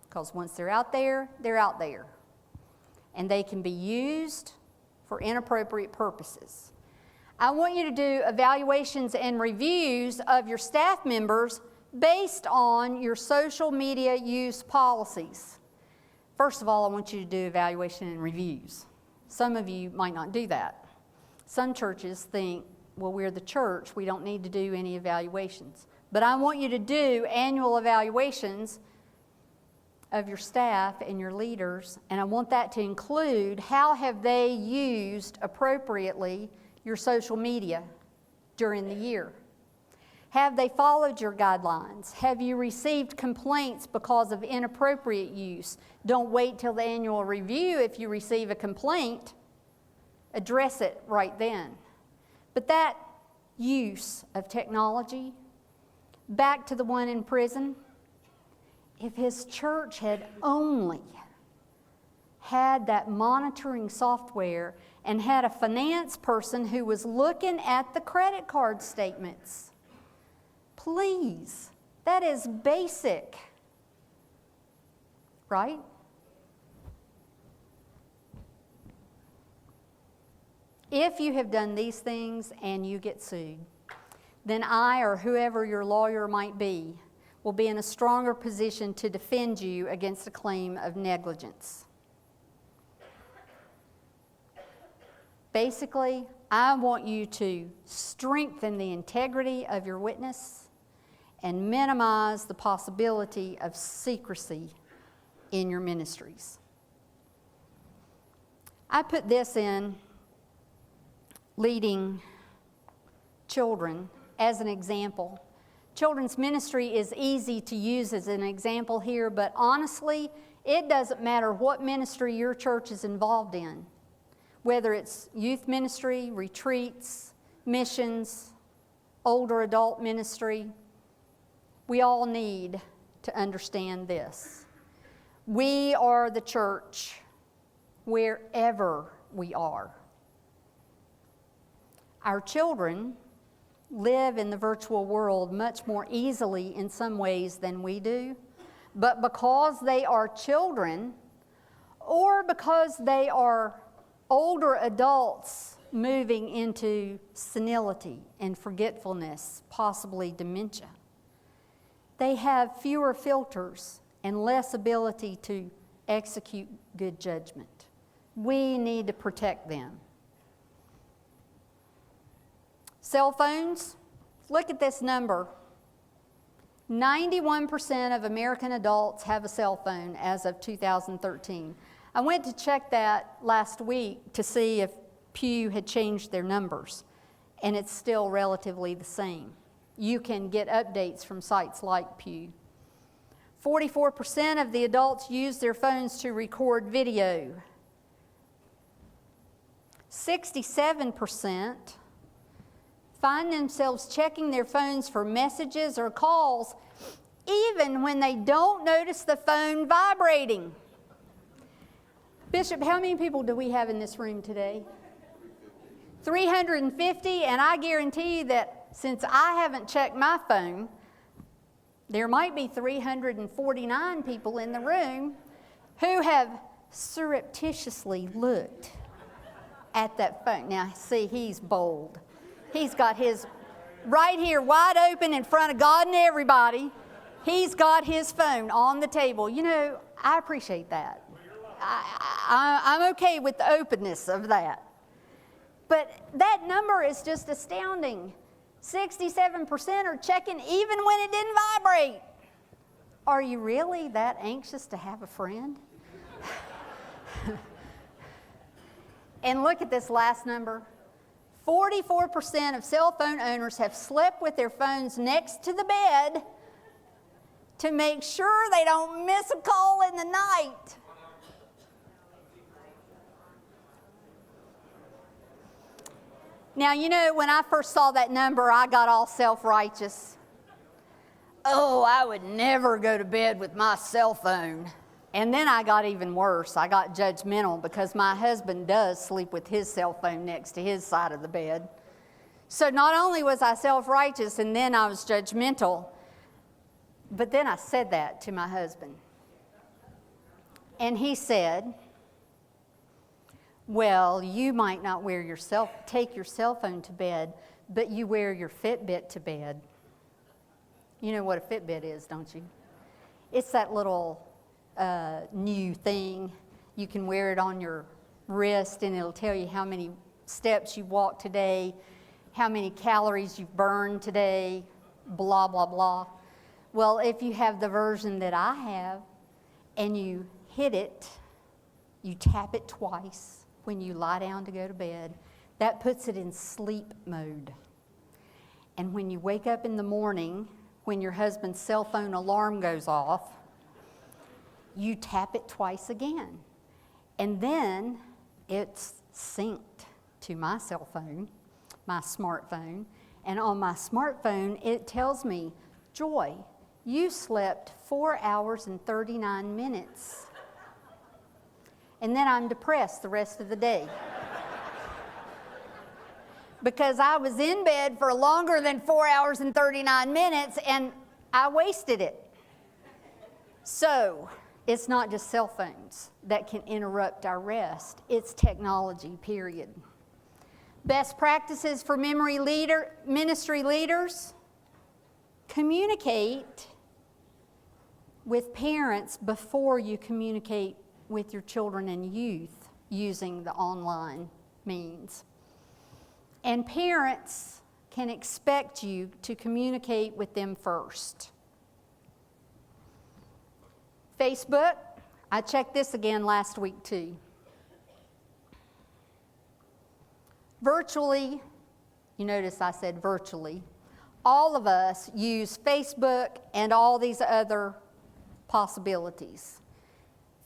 [SPEAKER 1] Because once they're out there, they're out there. And they can be used for inappropriate purposes. I want you to do evaluations and reviews of your staff members based on your social media use policies. First of all, I want you to do evaluation and reviews. Some of you might not do that. Some churches think, well, we're the church, we don't need to do any evaluations. But I want you to do annual evaluations of your staff and your leaders, and I want that to include how have they used appropriately your social media during the year. Have they followed your guidelines? Have you received complaints because of inappropriate use? Don't wait till the annual review. If you receive a complaint, address it right then. But that use of technology, back to the one in prison, if his church had only had that monitoring software and had a finance person who was looking at the credit card statements. Please, that is basic, right? If you have done these things and you get sued, then I or whoever your lawyer might be will be in a stronger position to defend you against a claim of negligence. Basically, I want you to strengthen the integrity of your witness and minimize the possibility of secrecy in your ministries. I put this in leading children as an example. Children's ministry is easy to use as an example here, but honestly, it doesn't matter what ministry your church is involved in, whether it's youth ministry, retreats, missions, older adult ministry. We all need to understand this. We are the church wherever we are. Our children live in the virtual world much more easily in some ways than we do, but because they are children or because they are older adults moving into senility and forgetfulness, possibly dementia, they have fewer filters and less ability to execute good judgment. We need to protect them. Cell phones, look at this number. 91% of American adults have a cell phone as of 2013. I went to check that last week to see if Pew had changed their numbers, and it's still relatively the same. You can get updates from sites like Pew. 44% of the adults use their phones to record video. 67% find themselves checking their phones for messages or calls even when they don't notice the phone vibrating. Bishop, how many people do we have in this room today? 350, and I guarantee you that since I haven't checked my phone, there might be 349 people in the room who have surreptitiously looked at that phone. Now, see, he's bold. He's got his right here wide open in front of God and everybody. He's got his phone on the table. You know, I appreciate that. I'm okay with the openness of that. But that number is just astounding. 67% are checking even when it didn't vibrate. Are you really that anxious to have a friend? And look at this last number. 44% of cell phone owners have slept with their phones next to the bed to make sure they don't miss a call in the night. Now, you know, when I first saw that number, I got all self-righteous. Oh, I would never go to bed with my cell phone. And then I got even worse. I got judgmental because my husband does sleep with his cell phone next to his side of the bed. So not only was I self-righteous and then I was judgmental, but then I said that to my husband. And he said, well, you might not take your cell phone to bed, but you wear your Fitbit to bed. You know what a Fitbit is, don't you? It's that little new thing. You can wear it on your wrist, and it'll tell you how many steps you walked today, how many calories you've burned today, blah, blah, blah. Well, if you have the version that I have, and you hit it, you tap it twice when you lie down to go to bed, that puts it in sleep mode. And when you wake up in the morning, when your husband's cell phone alarm goes off, you tap it twice again. And then it's synced to my cell phone, my smartphone. And on my smartphone, it tells me, Joy, you slept 4 hours and 39 minutes. And then I'm depressed the rest of the day. Because I was in bed for longer than 4 hours and 39 minutes and I wasted it. So, it's not just cell phones that can interrupt our rest. It's technology, period. Best practices for ministry leaders: communicate with parents before you communicate with your children and youth using the online means. And parents can expect you to communicate with them first. Facebook, I checked this again last week too. Virtually, you notice I said virtually, all of us use Facebook and all these other possibilities.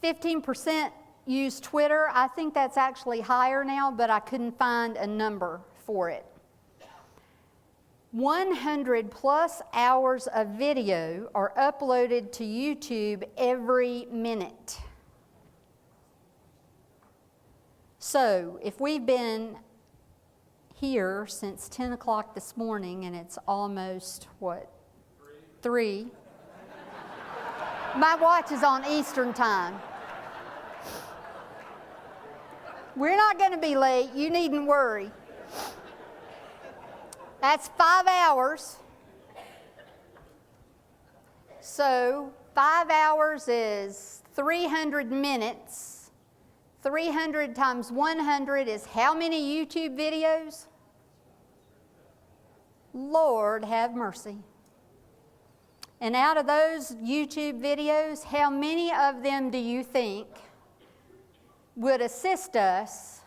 [SPEAKER 1] 15% use Twitter. I think that's actually higher now, but I couldn't find a number for it. 100 plus hours of video are uploaded to YouTube every minute. So if we've been here since 10 o'clock this morning and it's almost, 3? My watch is on Eastern time. We're not going to be late. You needn't worry. That's 5 hours. So 5 hours is 300 minutes. 300 times 100 is how many YouTube videos? Lord have mercy. And out of those YouTube videos, how many of them do you think would assist us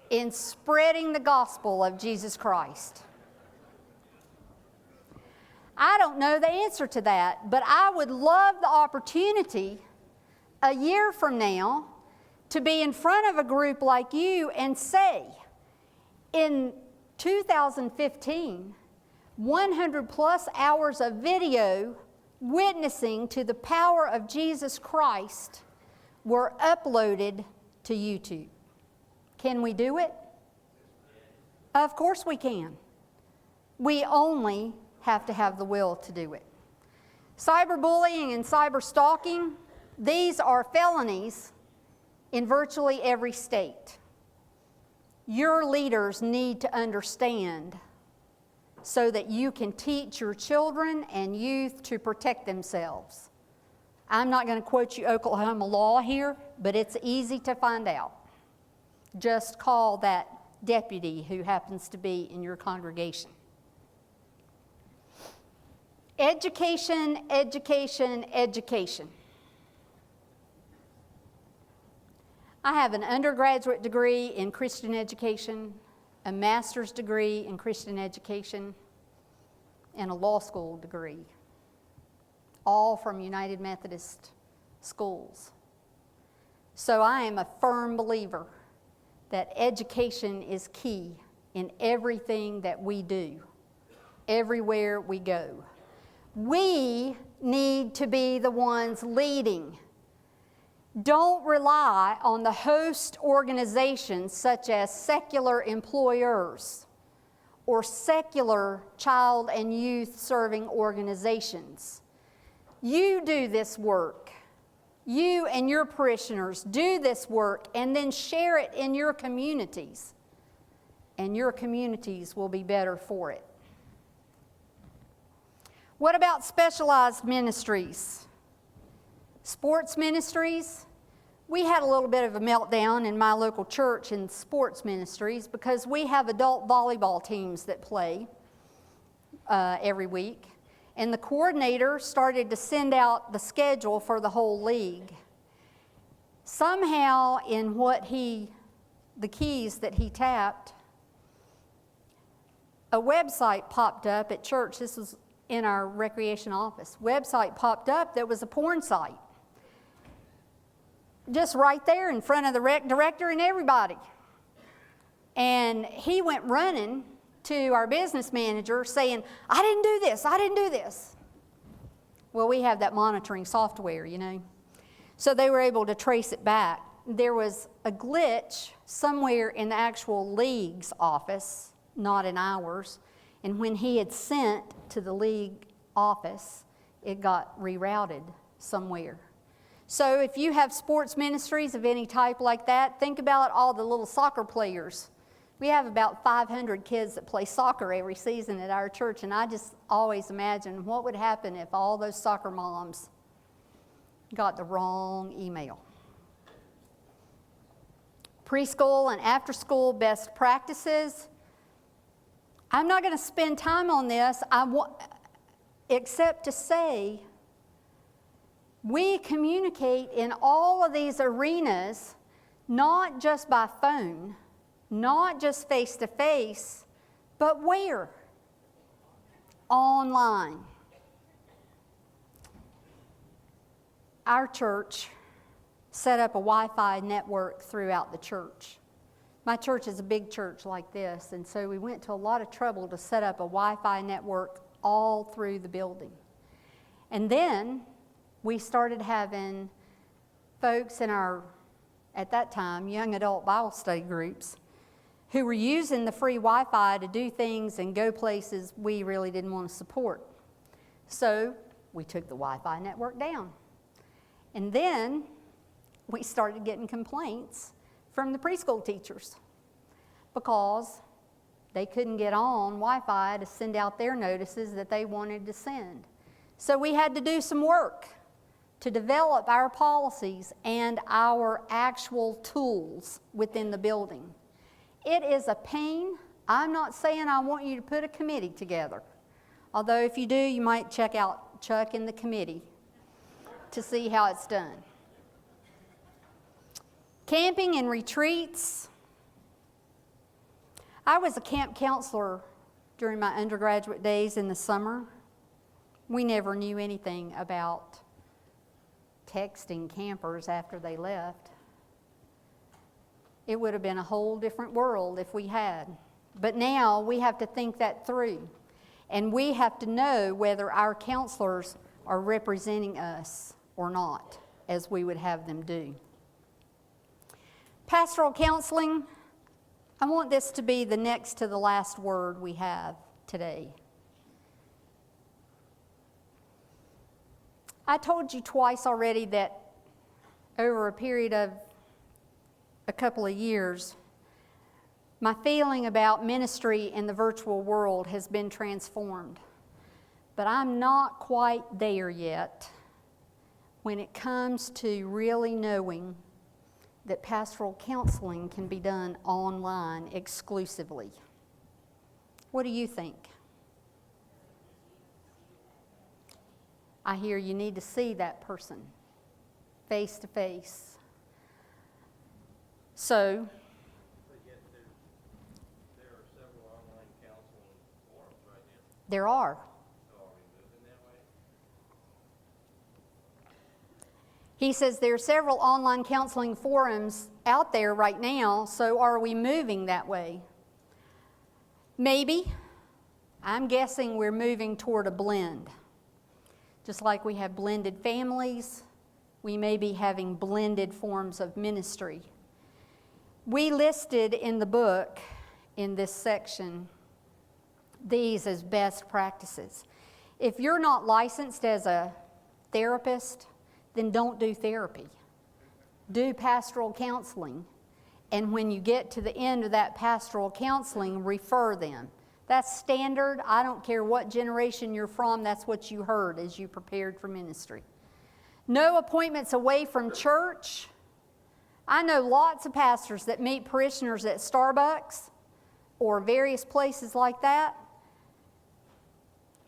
[SPEAKER 1] in spreading the gospel of Jesus Christ? I don't know the answer to that, but I would love the opportunity a year from now to be in front of a group like you and say, in 2015, 100 plus hours of video witnessing to the power of Jesus Christ were uploaded to YouTube. Can we do it? Of course we can. We only have to have the will to do it. Cyberbullying and cyberstalking, these are felonies in virtually every state. Your leaders need to understand so that you can teach your children and youth to protect themselves. I'm not going to quote you Oklahoma law here, but it's easy to find out. Just call that deputy who happens to be in your congregation. Education, education, education. I have an undergraduate degree in Christian education, a master's degree in Christian education, and a law school degree, all from United Methodist schools. So I am a firm believer that education is key in everything that we do, everywhere we go. We need to be the ones leading. Don't rely on the host organizations such as secular employers or secular child and youth serving organizations. You do this work. You and your parishioners do this work and then share it in your communities. And your communities will be better for it. What about specialized ministries? Sports ministries? We had a little bit of a meltdown in my local church in sports ministries because we have adult volleyball teams that play every week. And the coordinator started to send out the schedule for the whole league. Somehow in the keys that he tapped, a website popped up at church. This was in our recreation office. Website popped up that was a porn site. Just right there in front of the rec director and everybody. And he went running to our business manager saying, I didn't do this, I didn't do this. Well, we have that monitoring software, you know. So they were able to trace it back. There was a glitch somewhere in the actual league's office, not in ours. And when he had sent to the league office, it got rerouted somewhere. So if you have sports ministries of any type like that, think about all the little soccer players. We have about 500 kids that play soccer every season at our church, and I just always imagine what would happen if all those soccer moms got the wrong email. Preschool and after-school best practices. I'm not going to spend time on this except to say we communicate in all of these arenas, not just by phone, not just face-to-face, but where? Online. Our church set up a Wi-Fi network throughout the church. My church is a big church like this, and so we went to a lot of trouble to set up a Wi-Fi network all through the building. And then we started having folks in our, at that time, young adult Bible study groups who were using the free Wi-Fi to do things and go places we really didn't want to support. So we took the Wi-Fi network down. And then we started getting complaints from the preschool teachers because they couldn't get on Wi-Fi to send out their notices that they wanted to send. So we had to do some work to develop our policies and our actual tools within the building. It is a pain. I'm not saying I want you to put a committee together. Although if you do, you might check out Chuck and the committee to see how it's done. Camping and retreats. I was a camp counselor during my undergraduate days in the summer. We never knew anything about texting campers after they left. It would have been a whole different world if we had. But now we have to think that through. And we have to know whether our counselors are representing us or not, as we would have them do. Pastoral counseling, I want this to be the next to the last word we have today. I told you twice already that over a period of a couple of years, my feeling about ministry in the virtual world has been transformed. But I'm not quite there yet when it comes to really knowing that pastoral counseling can be done online exclusively. What do you think? I hear you need to see that person face to face. So,
[SPEAKER 5] But yet there are several online counseling forums right now.
[SPEAKER 1] there are.
[SPEAKER 5] So are we moving that way?
[SPEAKER 1] He says there are several online counseling forums out there right now, so are we moving that way? Maybe. I'm guessing we're moving toward a blend. Just like we have blended families, we may be having blended forms of ministry. We listed in the book, in this section, these as best practices. If you're not licensed as a therapist, then don't do therapy. Do pastoral counseling. And when you get to the end of that pastoral counseling, refer them. That's standard. I don't care what generation you're from, that's what you heard as you prepared for ministry. No appointments away from church. I know lots of pastors that meet parishioners at Starbucks or various places like that.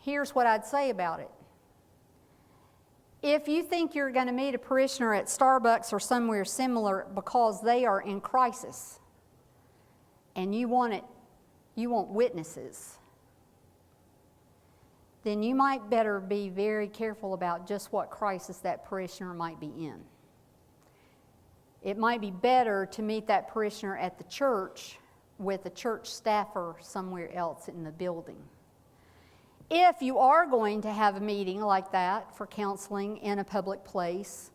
[SPEAKER 1] Here's what I'd say about it. If you think you're going to meet a parishioner at Starbucks or somewhere similar because they are in crisis and you want witnesses, then you might better be very careful about just what crisis that parishioner might be in. It might be better to meet that parishioner at the church with a church staffer somewhere else in the building. If you are going to have a meeting like that for counseling in a public place,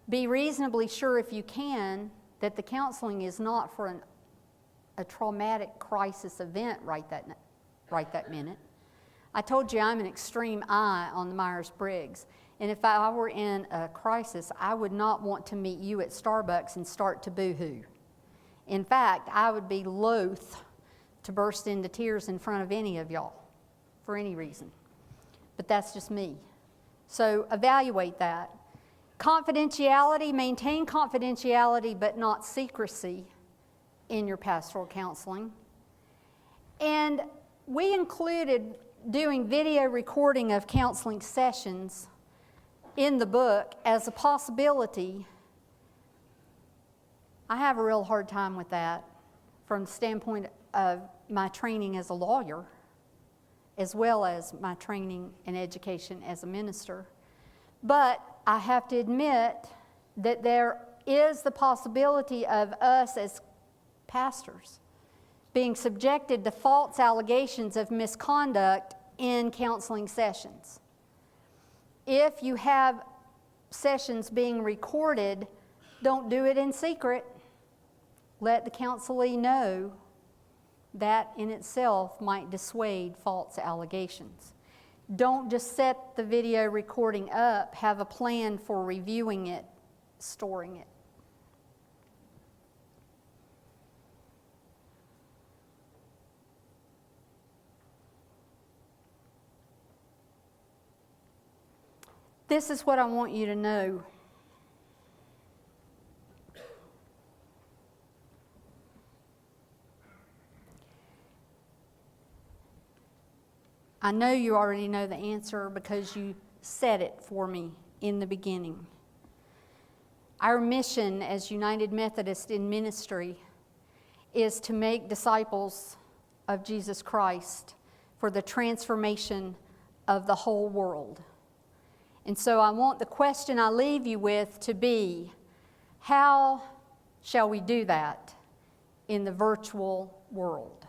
[SPEAKER 1] be reasonably sure, if you can, that the counseling is not for a traumatic crisis event right that minute. I told you I'm an extreme I on the Myers-Briggs, and if I were in a crisis, I would not want to meet you at Starbucks and start to boo-hoo. In fact, I would be loath to burst into tears in front of any of y'all for any reason. But that's just me. So evaluate that. Confidentiality, maintain confidentiality but not secrecy in your pastoral counseling. And we included doing video recording of counseling sessions in the book as a possibility. I have a real hard time with that from the standpoint of my training as a lawyer, as well as my training and education as a minister. But I have to admit that there is the possibility of us as pastors being subjected to false allegations of misconduct in counseling sessions. If you have sessions being recorded, don't do it in secret. Let the counselee know. That in itself might dissuade false allegations. Don't just set the video recording up. Have a plan for reviewing it, storing it. This is what I want you to know. I know you already know the answer because you said it for me in the beginning. Our mission as United Methodist in ministry is to make disciples of Jesus Christ for the transformation of the whole world. And so I want the question I leave you with to be, how shall we do that in the virtual world?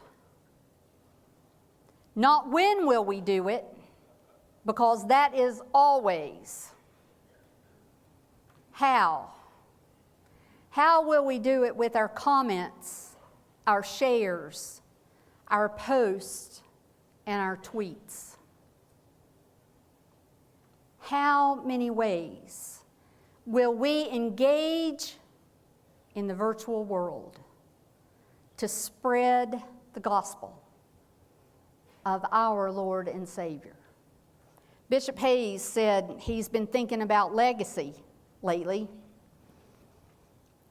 [SPEAKER 1] Not when will we do it, because that is always. How? How will we do it with our comments, our shares, our posts, and our tweets? How many ways will we engage in the virtual world to spread the gospel of our Lord and Savior? Bishop Hayes said he's been thinking about legacy lately.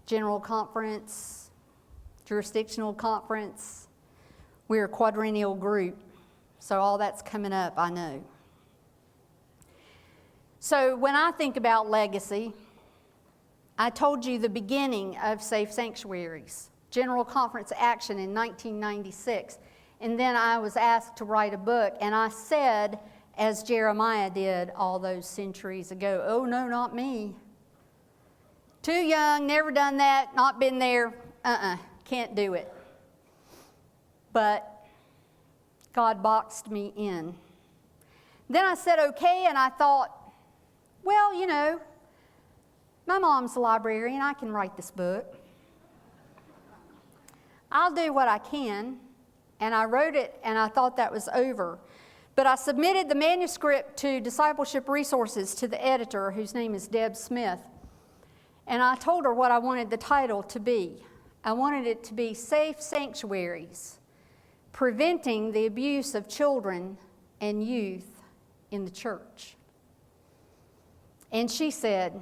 [SPEAKER 1] General Conference, Jurisdictional Conference. We're a quadrennial group, so all that's coming up, I know. So when I think about legacy, I told you the beginning of Safe Sanctuaries, General Conference action in 1996. And then I was asked to write a book, and I said, as Jeremiah did all those centuries ago, oh no, not me. Too young, never done that, not been there, can't do it. But God boxed me in. Then I said, okay, and I thought, well, you know, my mom's a librarian, I can write this book. I'll do what I can. And I wrote it, and I thought that was over. But I submitted the manuscript to Discipleship Resources to the editor, whose name is Deb Smith. And I told her what I wanted the title to be. I wanted it to be Safe Sanctuaries, Preventing the Abuse of Children and Youth in the Church. And she said,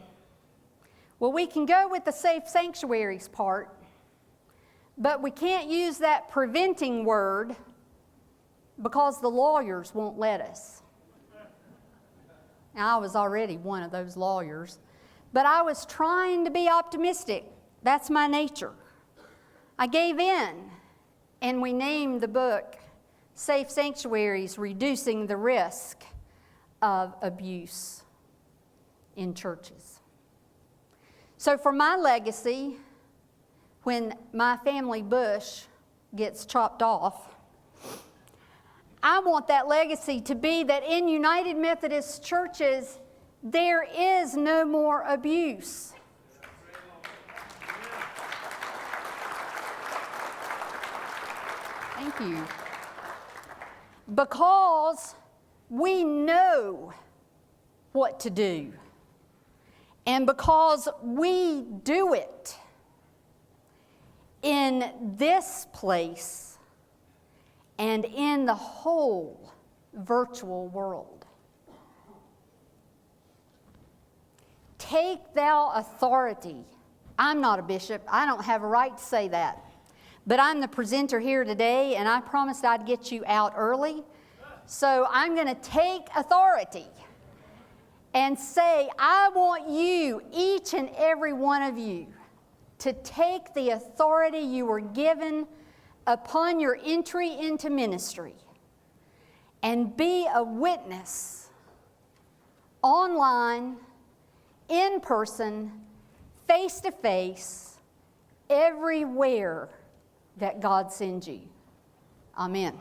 [SPEAKER 1] well, we can go with the Safe Sanctuaries part, but we can't use that preventing word because the lawyers won't let us. Now, I was already one of those lawyers, but I was trying to be optimistic. That's my nature. I gave in, and we named the book Safe Sanctuaries, Reducing the Risk of abuse in churches. So for my legacy, when my family bush gets chopped off, I want that legacy to be that in United Methodist churches, there is no more abuse. Thank you. Because we know what to do. And because we do it in this place and in the whole virtual world. Take thou authority. I'm not a bishop. I don't have a right to say that. But I'm the presenter here today, and I promised I'd get you out early. So I'm going to take authority and say, I want you, each and every one of you, to take the authority you were given upon your entry into ministry and be a witness online, in person, face to face, everywhere that God sends you. Amen.